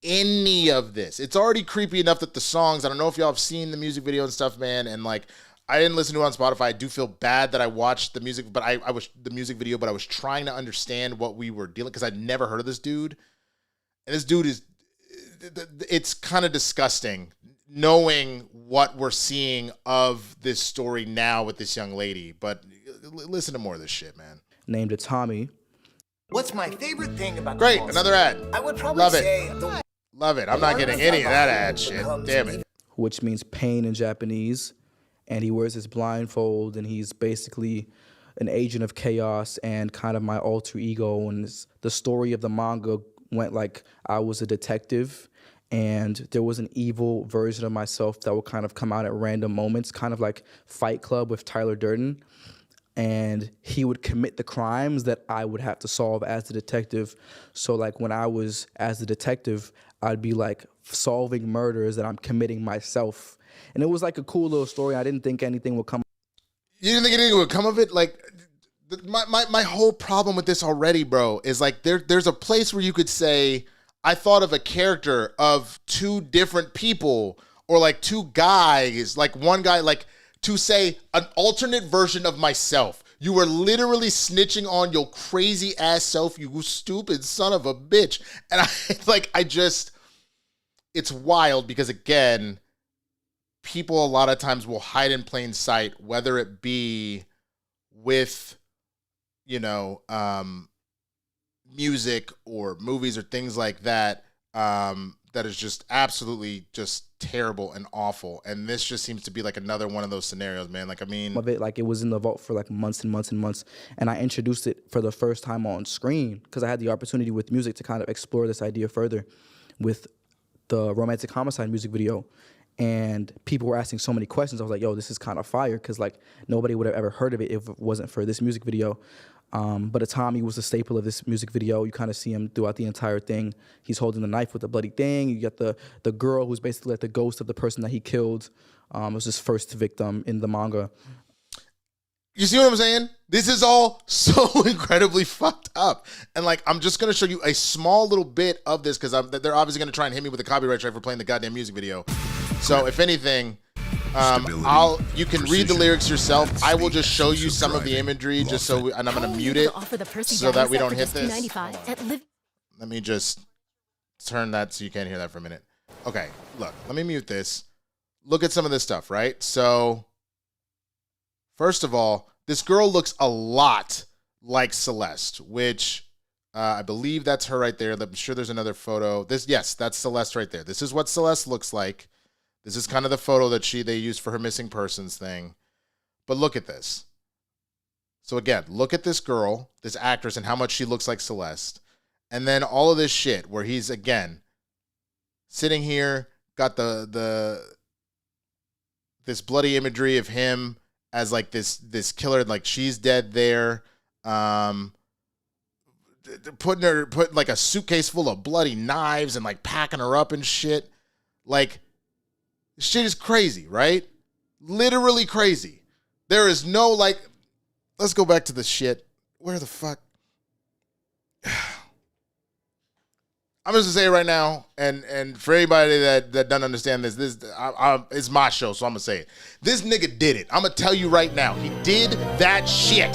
any of this, it's already creepy enough that the songs, I don't know if y'all have seen the music video and stuff, man, and, like, I didn't listen to it on Spotify. I do feel bad that I watched the music, but I was the music video, but I was trying to understand what we were dealing, because I'd never heard of this dude. And this dude is, it's kind of disgusting knowing what we're seeing of this story now with this young lady. But listen to more of this shit, man. Named Tommy. What's my favorite thing about Great, the another ad. I would probably say Love it. I'm not getting any of that ad shit. Damn it. Which means pain in Japanese. And he wears his blindfold, and he's basically an agent of chaos and kind of my alter ego. And the story of the manga went like I was a detective, and there was an evil version of myself that would kind of come out at random moments, kind of like Fight Club with Tyler Durden. And he would commit the crimes that I would have to solve as the detective. So like when I was as the detective, I'd be like solving murders that I'm committing myself. And it was like a cool little story. I didn't think anything would come. You didn't think anything would come of it? Like, my whole problem with this already, bro, is like there's a place where you could say, I thought of a character of two different people, or like two guys, like one guy, like to say an alternate version of myself. You were literally snitching on your crazy ass self, you stupid son of a bitch. And it's wild because, again, people a lot of times will hide in plain sight, whether it be with, music or movies or things like that, that is just absolutely just terrible and awful. And this just seems to be like another one of those scenarios, man. Like, I mean, of it, like it was in the vault for like months and months and months. And I introduced it for the first time on screen because I had the opportunity with music to kind of explore this idea further with the Romantic Homicide music video. And people were asking so many questions. I was like, yo, this is kind of fire, because like nobody would have ever heard of it if it wasn't for this music video. But Tommy was a staple of this music video. You kind of see him throughout the entire thing. He's holding the knife with the bloody thing. You get the girl who's basically like the ghost of the person that he killed. Was his first victim in the manga. You see what I'm saying? This is all so incredibly fucked up. And like, I'm just going to show you a small little bit of this, because they're obviously going to try and hit me with a copyright strike for playing the goddamn music video. So if anything, you can read the lyrics yourself. I will just show you some of the imagery, just so and I'm going to mute it so that we don't hit this. Let me just turn that so you can't hear that for a minute. Okay, look, let me mute this. Look at some of this stuff, right? So first of all, this girl looks a lot like Celeste, which I believe that's her right there. I'm sure there's another photo. Yes, that's Celeste right there. This is what Celeste looks like. This is kind of the photo that they used for her missing persons thing. But look at this. So again, look at this girl, this actress, and how much she looks like Celeste. And then all of this shit where he's, again, sitting here, got this bloody imagery of him as like this killer, like she's dead there, putting like a suitcase full of bloody knives and like packing her up and shit. Like, shit is crazy, right? Literally crazy. There is no, like, let's go back to the shit. Where the fuck? I'm just gonna say it right now, and for anybody that doesn't understand this, it's my show, so I'm gonna say it. This nigga did it. I'm gonna tell you right now, he did that shit.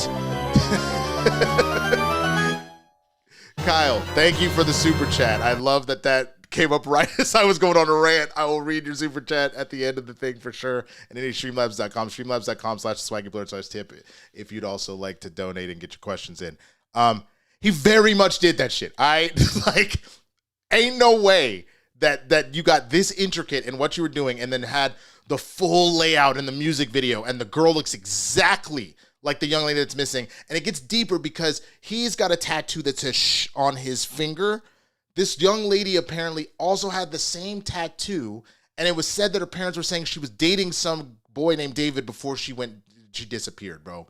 Kyle, thank you for the super chat. I love that came up right as I was going on a rant. I will read your super chat at the end of the thing for sure. And any streamlabs.com, streamlabs.com/swaggyblerd/tip if you'd also like to donate and get your questions in. He very much did that shit. Ain't no way that you got this intricate in what you were doing and then had the full layout in the music video and the girl looks exactly like the young lady that's missing. And it gets deeper because he's got a tattoo that says shh on his finger. This young lady apparently also had the same tattoo, and it was said that her parents were saying she was dating some boy named David before she disappeared, bro.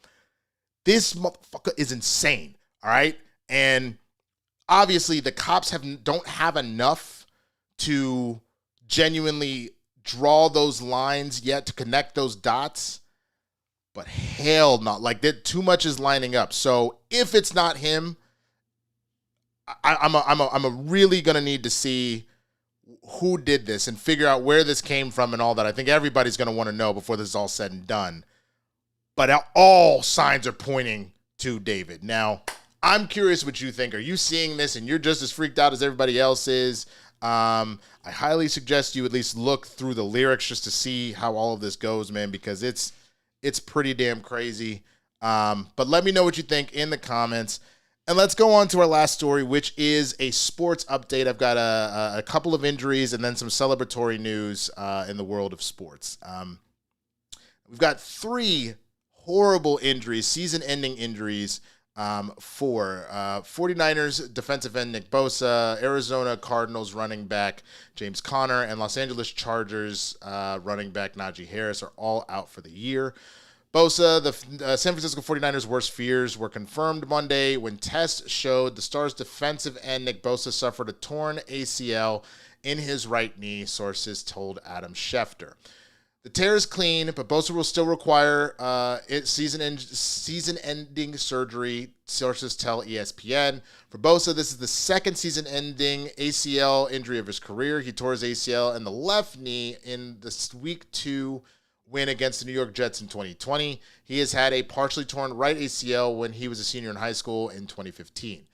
This motherfucker is insane, all right? And obviously, the cops don't have enough to genuinely draw those lines yet to connect those dots. But hell no, like too much is lining up. So if it's not him, I'm really gonna need to see who did this and figure out where this came from and all that. I think everybody's gonna want to know before this is all said and done. But all signs are pointing to David. Now, I'm curious what you think. Are you seeing this and you're just as freaked out as everybody else is? I highly suggest you at least look through the lyrics just to see how all of this goes, man, because it's pretty damn crazy. But let me know what you think in the comments. And let's go on to our last story, which is a sports update. I've got a couple of injuries and then some celebratory news in the world of sports. We've got 3 horrible injuries, season-ending injuries, for 49ers defensive end Nick Bosa, Arizona Cardinals running back James Conner, and Los Angeles Chargers running back Najee Harris are all out for the year. Bosa, the San Francisco 49ers' worst fears were confirmed Monday when tests showed the Stars' defensive end Nick Bosa suffered a torn ACL in his right knee, sources told Adam Schefter. The tear is clean, but Bosa will still require season-ending surgery, sources tell ESPN. For Bosa, this is the second season-ending ACL injury of his career. He tore his ACL in the left knee in the Week 2 win against the New York Jets in 2020. He has had a partially torn right ACL when he was a senior in high school in 2015.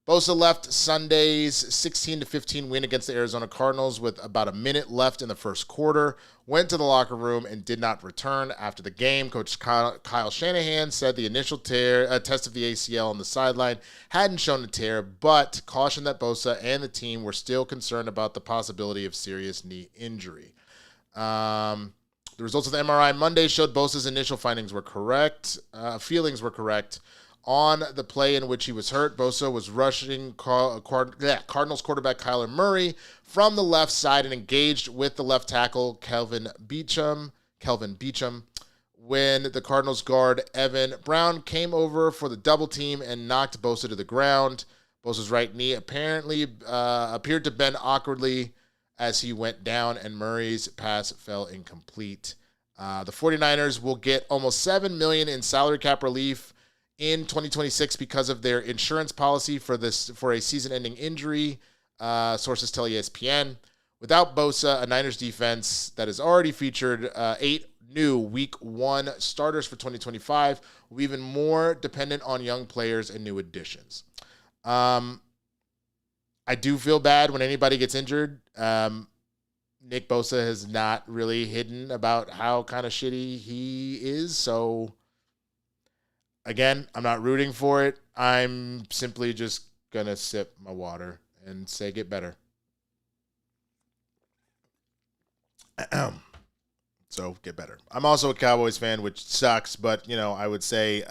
Bosa left Sunday's 16-15 win against the Arizona Cardinals with about a minute left in the first quarter, went to the locker room, and did not return. After the game, Coach Kyle Shanahan said the initial test of the ACL on the sideline hadn't shown a tear, but cautioned that Bosa and the team were still concerned about the possibility of serious knee injury. The results of the MRI Monday showed Bosa's initial feelings were correct. On the play in which he was hurt, Bosa was rushing Cardinals quarterback Kyler Murray from the left side and engaged with the left tackle Kelvin Beachum. When the Cardinals guard Evan Brown came over for the double team and knocked Bosa to the ground. Bosa's right knee apparently appeared to bend awkwardly as he went down, and Murray's pass fell incomplete. The 49ers will get almost $7 million in salary cap relief in 2026 because of their insurance policy for a season-ending injury, sources tell ESPN. Without Bosa, a Niners defense that has already featured 8 new Week 1 starters for 2025 will be even more dependent on young players and new additions. I do feel bad when anybody gets injured. Nick Bosa has not really hidden about how kind of shitty he is, so again, I'm not rooting for it. I'm simply just going to sip my water and say get better. So get better. I'm also a Cowboys fan, which sucks, but, I would say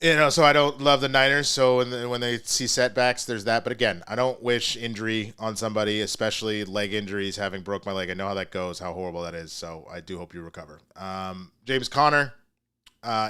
So I don't love the Niners. So when they see setbacks, there's that. But again, I don't wish injury on somebody, especially leg injuries. Having broke my leg, I know how that goes, how horrible that is. So I do hope you recover. James Conner,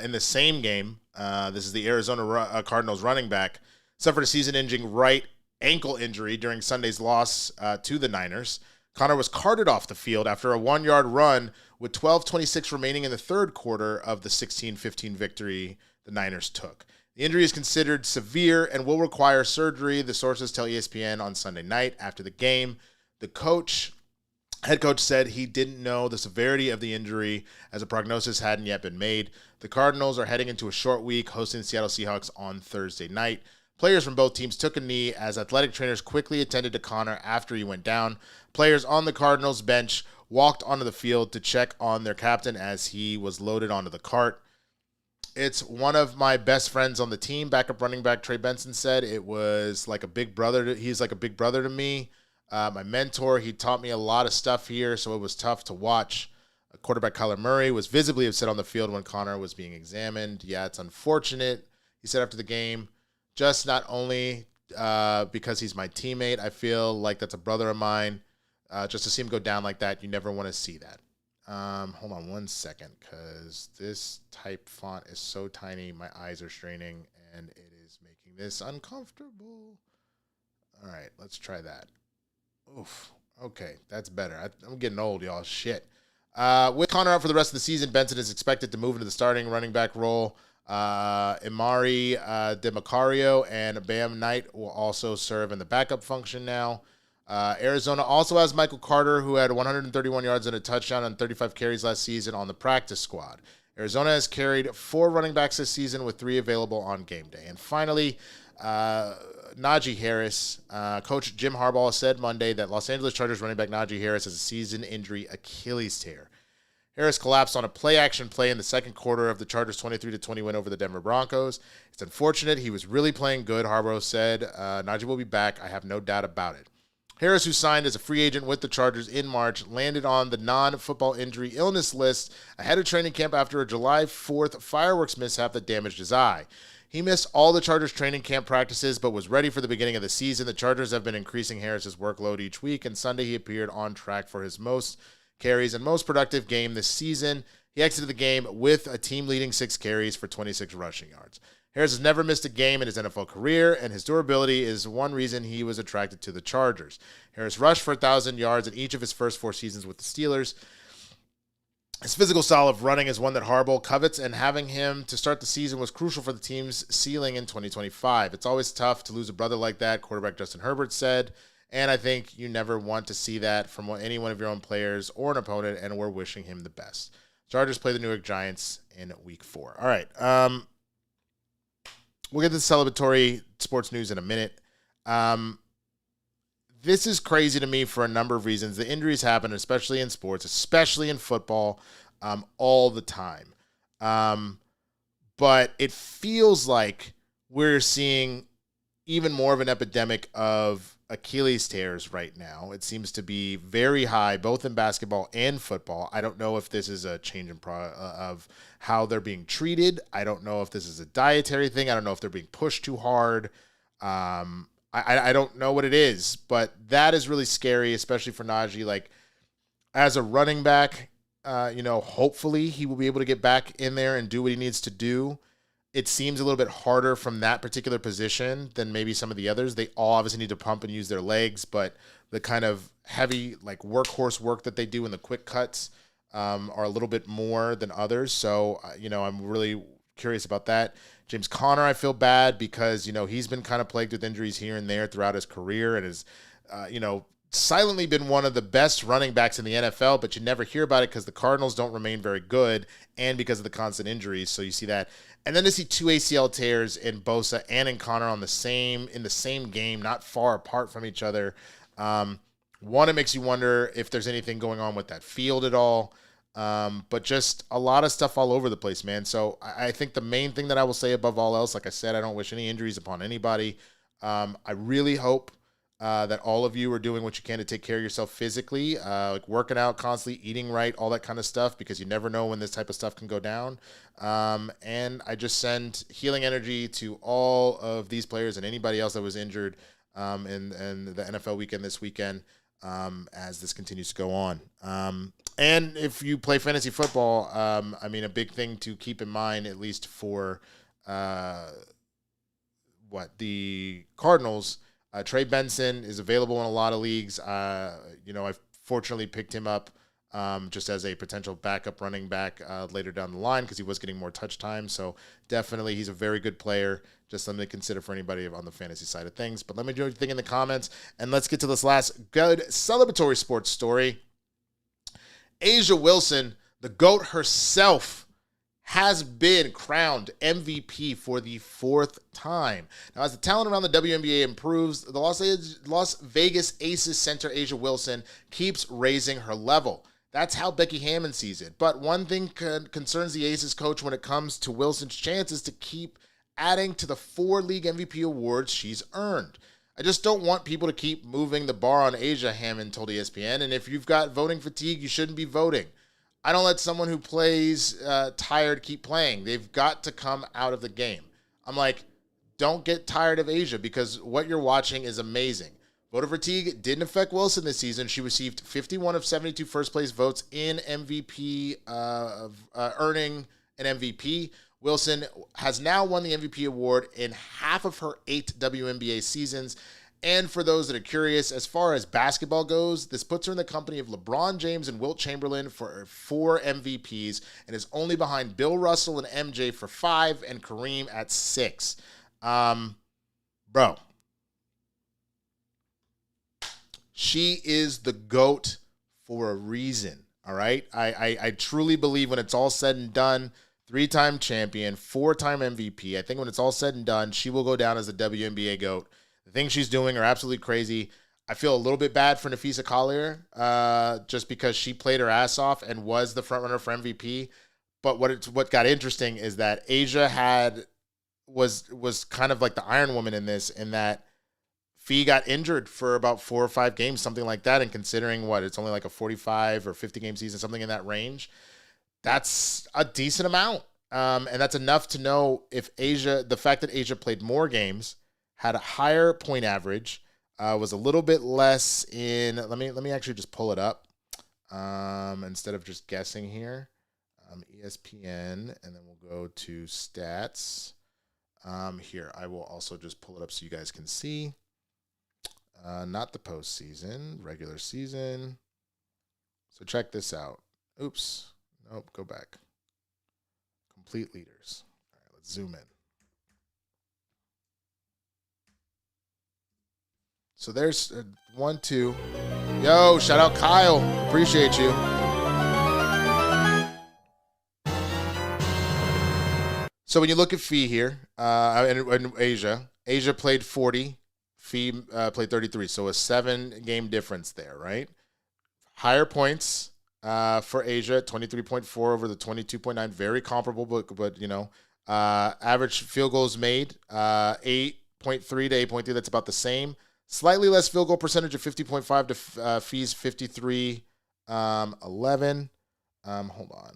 in the same game, this is the Arizona Cardinals running back, suffered a season-ending right ankle injury during Sunday's loss to the Niners. Conner was carted off the field after a 1-yard run with 12:26 remaining in the third quarter of the 16-15 victory the Niners took. The injury is considered severe and will require surgery, the sources tell ESPN on Sunday night after the game. The head coach said he didn't know the severity of the injury as a prognosis hadn't yet been made. The Cardinals are heading into a short week, hosting the Seattle Seahawks on Thursday night. Players from both teams took a knee as athletic trainers quickly attended to Conner after he went down. Players on the Cardinals bench walked onto the field to check on their captain as he was loaded onto the cart. It's one of my best friends on the team, backup running back Trey Benson said. It was like a big brother. He's like a big brother to me. My mentor, he taught me a lot of stuff here, so it was tough to watch. Quarterback Kyler Murray was visibly upset on the field when Conner was being examined. Yeah, it's unfortunate, he said after the game. Just not only because he's my teammate, I feel like that's a brother of mine. Just to see him go down like that, you never want to see that. Hold on one second, because this type font is so tiny, my eyes are straining, and it is making this uncomfortable. All right, let's try that. Oof. Okay, that's better. I'm getting old, y'all. Shit. With Conner out for the rest of the season, Benson is expected to move into the starting running back role. Imari DeMacario and Bam Knight will also serve in the backup function now. Arizona also has Michael Carter, who had 131 yards and a touchdown on 35 carries last season on the practice squad. Arizona has carried 4 running backs this season with 3 available on game day. And finally, Najee Harris. Coach Jim Harbaugh said Monday that Los Angeles Chargers running back Najee Harris has a season injury Achilles tear. Harris collapsed on a play-action play in the second quarter of the Chargers' 23-20 win over the Denver Broncos. It's unfortunate. He was really playing good, Harbaugh said. Najee will be back. I have no doubt about it. Harris, who signed as a free agent with the Chargers in March, landed on the non-football injury illness list ahead of training camp after a July 4th fireworks mishap that damaged his eye. He missed all the Chargers training camp practices but was ready for the beginning of the season. The Chargers have been increasing Harris's workload each week, and Sunday he appeared on track for his most carries and most productive game this season. He exited the game with a team-leading 6 carries for 26 rushing yards. Harris has never missed a game in his NFL career, and his durability is one reason he was attracted to the Chargers. Harris rushed for 1,000 yards in each of his first 4 seasons with the Steelers. His physical style of running is one that Harbaugh covets, and having him to start the season was crucial for the team's ceiling in 2025. It's always tough to lose a brother like that, quarterback Justin Herbert said, and I think you never want to see that from any one of your own players or an opponent, and we're wishing him the best. Chargers play the New York Giants in Week 4. All right, we'll get to the celebratory sports news in a minute. This is crazy to me for a number of reasons. The injuries happen, especially in sports, especially in football, all the time. But it feels like we're seeing even more of an epidemic of Achilles tears right now. It seems to be very high, both in basketball and football. I don't know if this is a change in of how they're being treated. I don't know if this is a dietary thing. I don't know if they're being pushed too hard. I don't know what it is, but that is really scary, especially for Najee. Like, as a running back, hopefully he will be able to get back in there and do what he needs to do. It seems a little bit harder from that particular position than maybe some of the others. They all obviously need to pump and use their legs, but the kind of heavy, like, workhorse work that they do in the quick cuts are a little bit more than others. So, I'm really curious about that. James Conner, I feel bad because, he's been kind of plagued with injuries here and there throughout his career and has, silently been one of the best running backs in the NFL, but you never hear about it because the Cardinals don't remain very good and because of the constant injuries. So you see that. And then to see 2 ACL tears in Bosa and in Conner in the same game, not far apart from each other. One, it makes you wonder if there's anything going on with that field at all. But just a lot of stuff all over the place, man. So I think the main thing that I will say above all else, like I said, I don't wish any injuries upon anybody. I really hope that all of you are doing what you can to take care of yourself physically, like working out constantly, eating right, all that kind of stuff, because you never know when this type of stuff can go down. And I just send healing energy to all of these players and anybody else that was injured in the NFL weekend this weekend as this continues to go on. And if you play fantasy football, I mean, a big thing to keep in mind, at least for the Cardinals, Trey Benson is available in a lot of leagues. I fortunately picked him up just as a potential backup running back later down the line because he was getting more touch time. So definitely he's a very good player. Just something to consider for anybody on the fantasy side of things. But let me know what you think in the comments. And let's get to this last good celebratory sports story. A'ja Wilson, the GOAT herself, has been crowned MVP for the 4th time. Now, as the talent around the WNBA improves, the Las Vegas Aces center A'ja Wilson keeps raising her level. That's how Becky Hammon sees it. But one thing concerns the Aces coach when it comes to Wilson's chances to keep adding to the 4 league MVP awards she's earned. I just don't want people to keep moving the bar on A'ja, Hammon told ESPN. And if you've got voting fatigue, you shouldn't be voting. I don't let someone who plays tired keep playing. They've got to come out of the game. I'm like, don't get tired of A'ja because what you're watching is amazing. Voter fatigue didn't affect Wilson this season. She received 51 of 72 first-place votes in MVP, earning an MVP. Wilson has now won the MVP award in half of her 8 WNBA seasons. And for those that are curious, as far as basketball goes, this puts her in the company of LeBron James and Wilt Chamberlain for 4 MVPs and is only behind Bill Russell and MJ for 5 and Kareem at 6. Bro. She is the GOAT for a reason, all right? I truly believe when it's all said and done, 3-time champion, 4-time MVP, I think when it's all said and done, she will go down as the WNBA GOAT. The things she's doing are absolutely crazy. I feel a little bit bad for Nafisa Collier just because she played her ass off and was the frontrunner for MVP. But what got interesting is that A'ja was kind of like the Iron Woman in this, in that Fee got injured for about 4 or 5 games, something like that. And considering it's only like a 45 or 50 game season, something in that range, that's a decent amount. And that's enough to know if the fact that A'ja played more games, had a higher point average, was a little bit less in, let me actually just pull it up instead of just guessing here. ESPN, and then we'll go to stats. Here, I will also just pull it up so you guys can see. Not the postseason, regular season. So check this out. Oops. Nope, go back. Complete leaders. All right, let's zoom in. So there's 1, 2. Yo, shout out Kyle. Appreciate you. So when you look at Fee here, and A'ja played 40. Fee played 33. So a 7-game difference there, right? Higher points for A'ja, 23.4 over the 22.9. Very comparable, but average field goals made, 8.3 to 8.3. That's about the same. Slightly less field goal percentage of 50.5 to Fee's 53, 11. Hold on,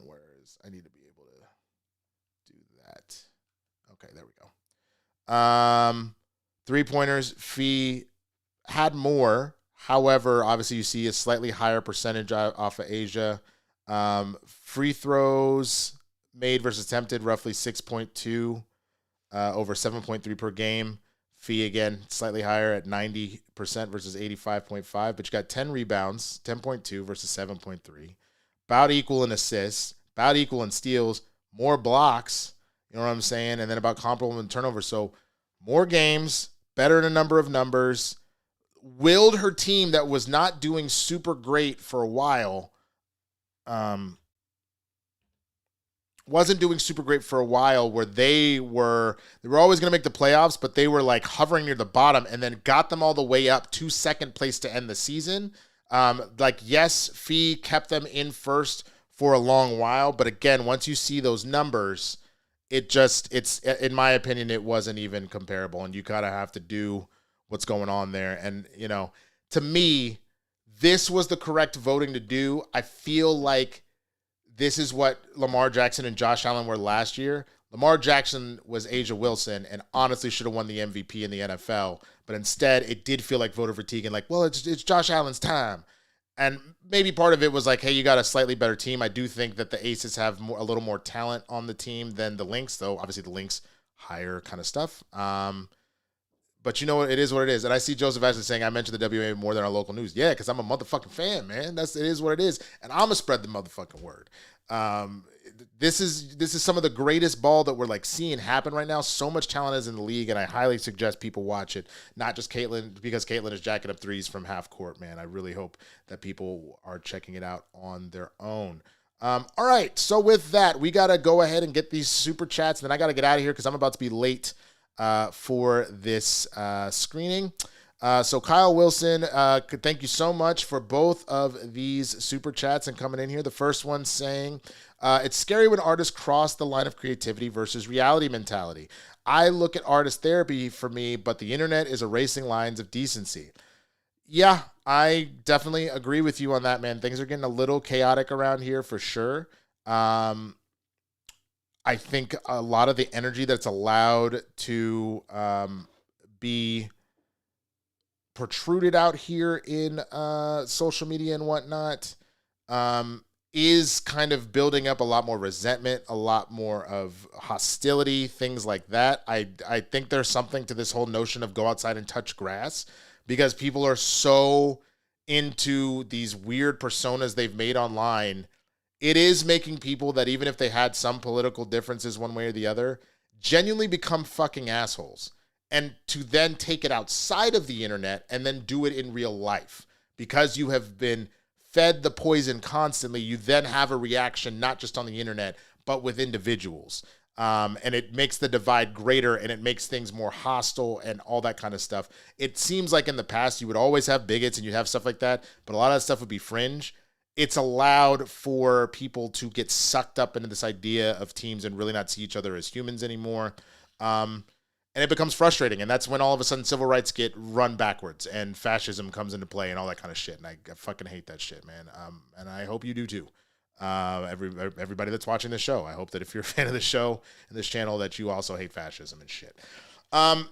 I need to be able to do that. Okay, there we go. 3-pointers, Fee had more. However, obviously you see a slightly higher percentage off of A'ja. Free throws made versus attempted, roughly 6.2 over 7.3 per game. Fee, again, slightly higher at 90% versus 85.5, but you got 10 rebounds, 10.2 versus 7.3. About equal in assists, about equal in steals, more blocks, you know what I'm saying? And then about comparable in turnovers. So more games, better in a number of numbers, willed her team that was not doing super great for a while, wasn't doing super great for a while, where they were always going to make the playoffs, but they were like hovering near the bottom, and then got them all the way up to 2nd place to end the season. Yes, Fee kept them in first for a long while, but again, once you see those numbers, it's in my opinion, it wasn't even comparable, and you kind of have to do what's going on there. And, to me, this was the correct voting to do. I feel like this is what Lamar Jackson and Josh Allen were last year. Lamar Jackson was Asia Wilson and honestly should have won the MVP in the NFL. But instead, it did feel like voter fatigue and like, well, it's Josh Allen's time. And maybe part of it was like, hey, you got a slightly better team. I do think that the Aces have a little more talent on the team than the Lynx, though. Obviously, the Lynx, higher kind of stuff. But you know what? It is what it is. And I see Joseph Ashley saying, I mentioned the WNBA more than our local news. Yeah, because I'm a motherfucking fan, man. It is what it is. And I'm going to spread the motherfucking word. This is some of the greatest ball that we're like seeing happen right now. So much talent is in the league, and I highly suggest people watch it. Not just Caitlin, because Caitlin is jacking up threes from half court, man. I really hope that people are checking it out on their own. All right, so with that, we got to go ahead and get these super chats, and then I got to get out of here because I'm about to be late for this screening. So Kyle Wilson, thank you so much for both of these super chats and coming in here. The first one saying, it's scary when artists cross the line of creativity versus reality mentality. I look at artist therapy for me, but the internet is erasing lines of decency. Yeah, I definitely agree with you on that, man. Things are getting a little chaotic around here for sure. I think a lot of the energy that's allowed to be protruded out here in social media and whatnot is kind of building up a lot more resentment, a lot more of hostility, things like that. I think there's something to this whole notion of go outside and touch grass because people are so into these weird personas they've made online. It is making people that even if they had some political differences one way or the other, genuinely become fucking assholes. And to then take it outside of the internet and then do it in real life. Because you have been fed the poison constantly, you then have a reaction not just on the internet, but with individuals. And it makes the divide greater and it makes things more hostile and all that kind of stuff. It seems like in the past you would always have bigots and you'd have stuff like that, but a lot of that stuff would be fringe. It's allowed for people to get sucked up into this idea of teams and really not see each other as humans anymore. And it becomes frustrating. And that's when all of a sudden civil rights get run backwards and fascism comes into play and all that kind of shit. And I fucking hate that shit, man. And I hope you do too. Everybody that's watching this show, I hope that if you're a fan of the show and this channel that you also hate fascism and shit.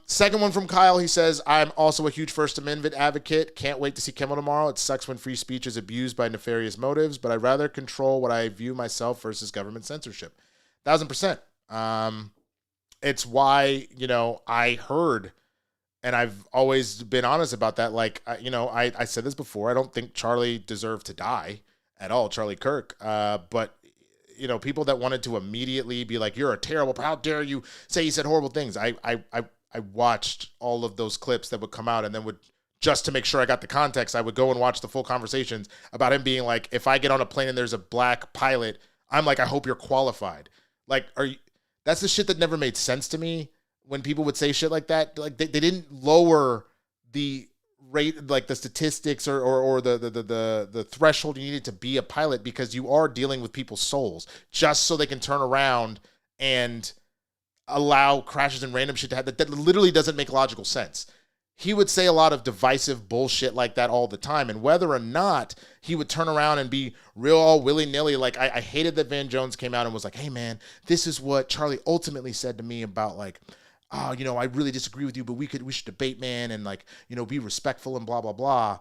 Second one from Kyle. He says, I'm also a huge First Amendment advocate. Can't wait to see Kimmel tomorrow. It sucks when free speech is abused by nefarious motives, but I'd rather control what I view myself versus government censorship. 1,000%. It's why, I heard, and I've always been honest about that. Like, I said this before. I don't think Charlie deserved to die at all, Charlie Kirk. But, people that wanted to immediately be like, you're a terrible, how dare you say he said horrible things. I watched all of those clips that would come out and then would, just to make sure I got the context, I would go and watch the full conversations about him being like, if I get on a plane and there's a black pilot, I'm like, I hope you're qualified. Like, that's the shit that never made sense to me when people would say shit like that. Like they didn't lower the rate, like the statistics or the threshold you needed to be a pilot because you are dealing with people's souls just so they can turn around and allow crashes and random shit to happen. That literally doesn't make logical sense. He would say a lot of divisive bullshit like that all the time. And whether or not he would turn around and be real all willy-nilly, like I hated that Van Jones came out and was like, hey man, this is what Charlie ultimately said to me about like, I really disagree with you, but we should debate, man, and like, be respectful and blah, blah, blah.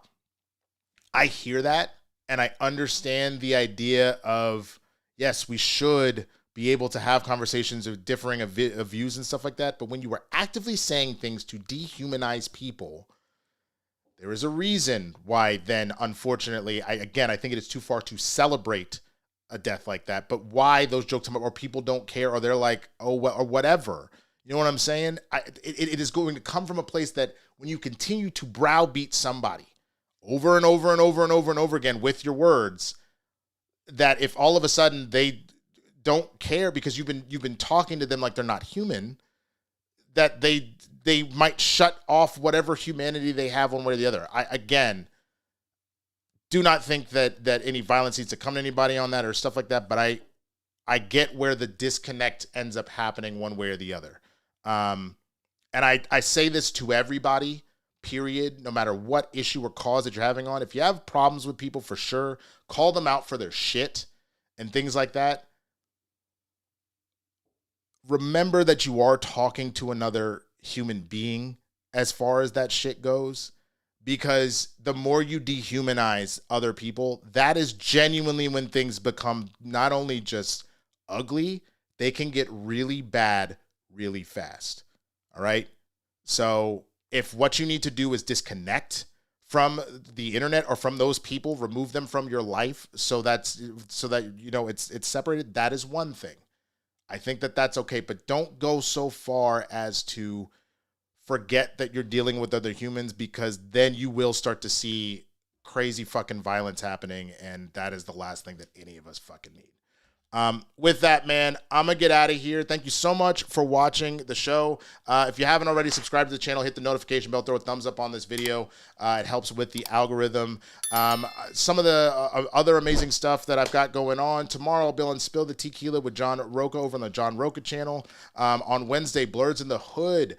I hear that and I understand the idea of, yes, we should be able to have conversations of differing of views and stuff like that. But when you are actively saying things to dehumanize people, there is a reason why then, unfortunately, I think it is too far to celebrate a death like that. But why those jokes come up or people don't care or they're like, oh, well, or whatever. You know what I'm saying? It is going to come from a place that when you continue to browbeat somebody over and over and over and over and over again with your words, that if all of a sudden they don't care because you've been talking to them like they're not human, that they might shut off whatever humanity they have one way or the other. I again do not think that any violence needs to come to anybody on that or stuff like that, but I get where the disconnect ends up happening one way or the other. And I say this to everybody, period, no matter what issue or cause that you're having on. If you have problems with people, for sure, call them out for their shit and things like that. Remember that you are talking to another human being as far as that shit goes, because the more you dehumanize other people, that is genuinely when things become not only just ugly, they can get really bad really fast. All right? So if what you need to do is disconnect from the internet or from those people, remove them from your life so that you know it's separated, that is one thing. I think that that's okay, but don't go so far as to forget that you're dealing with other humans, because then you will start to see crazy fucking violence happening, and that is the last thing that any of us fucking need. With that, man, I'm going to get out of here. Thank you so much for watching the show. If you haven't already subscribed to the channel, hit the notification bell, throw a thumbs up on this video. It helps with the algorithm. Some of the other amazing stuff that I've got going on. Tomorrow, I'll be on Spill the Tequila with John Roca over on the John Roca channel. On Wednesday, Blerd's in the Hood.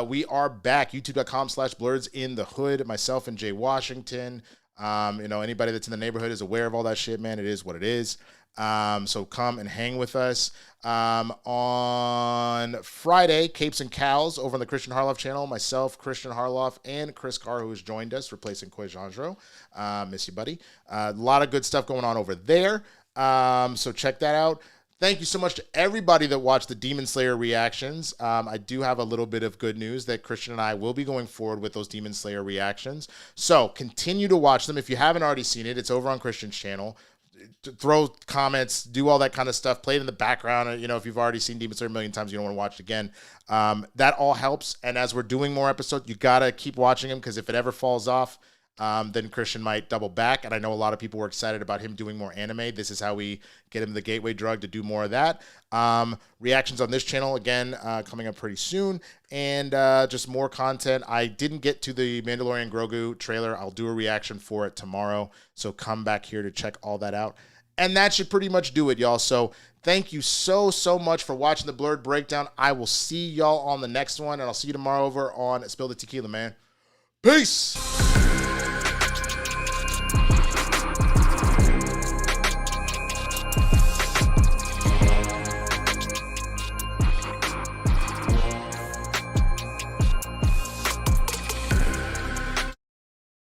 We are back. YouTube.com/Blerd's in the Hood. Myself and Jay Washington. You know, anybody that's in the neighborhood is aware of all that shit, man. It is what it is. So come and hang with us. On Friday, Capes and Cows over on the Christian Harloff channel. Myself, Christian Harloff, and Chris Carr, who has joined us, replacing Quejandro. Miss you, buddy. A lot of good stuff going on over there. So check that out. Thank you so much to everybody that watched the Demon Slayer reactions. I do have a little bit of good news that Christian and I will be going forward with those Demon Slayer reactions. So continue to watch them. If you haven't already seen it, it's over on Christian's channel. Throw comments, do all that kind of stuff, play it in the background. You know, if you've already seen Demon Slayer a million times, you don't want to watch it again. That all helps. And as we're doing more episodes, you got to keep watching them, because if it ever falls off, then Christian might double back. And I know a lot of people were excited about him doing more anime. This is how we get him the gateway drug to do more of that. Reactions on this channel, again, coming up pretty soon. And just more content. I didn't get to the Mandalorian Grogu trailer. I'll do a reaction for it tomorrow. So come back here to check all that out. And that should pretty much do it, y'all. So thank you so much for watching the Blerd Breakdown. I will see y'all on the next one. And I'll see you tomorrow over on Spill the Tequila, man. Peace!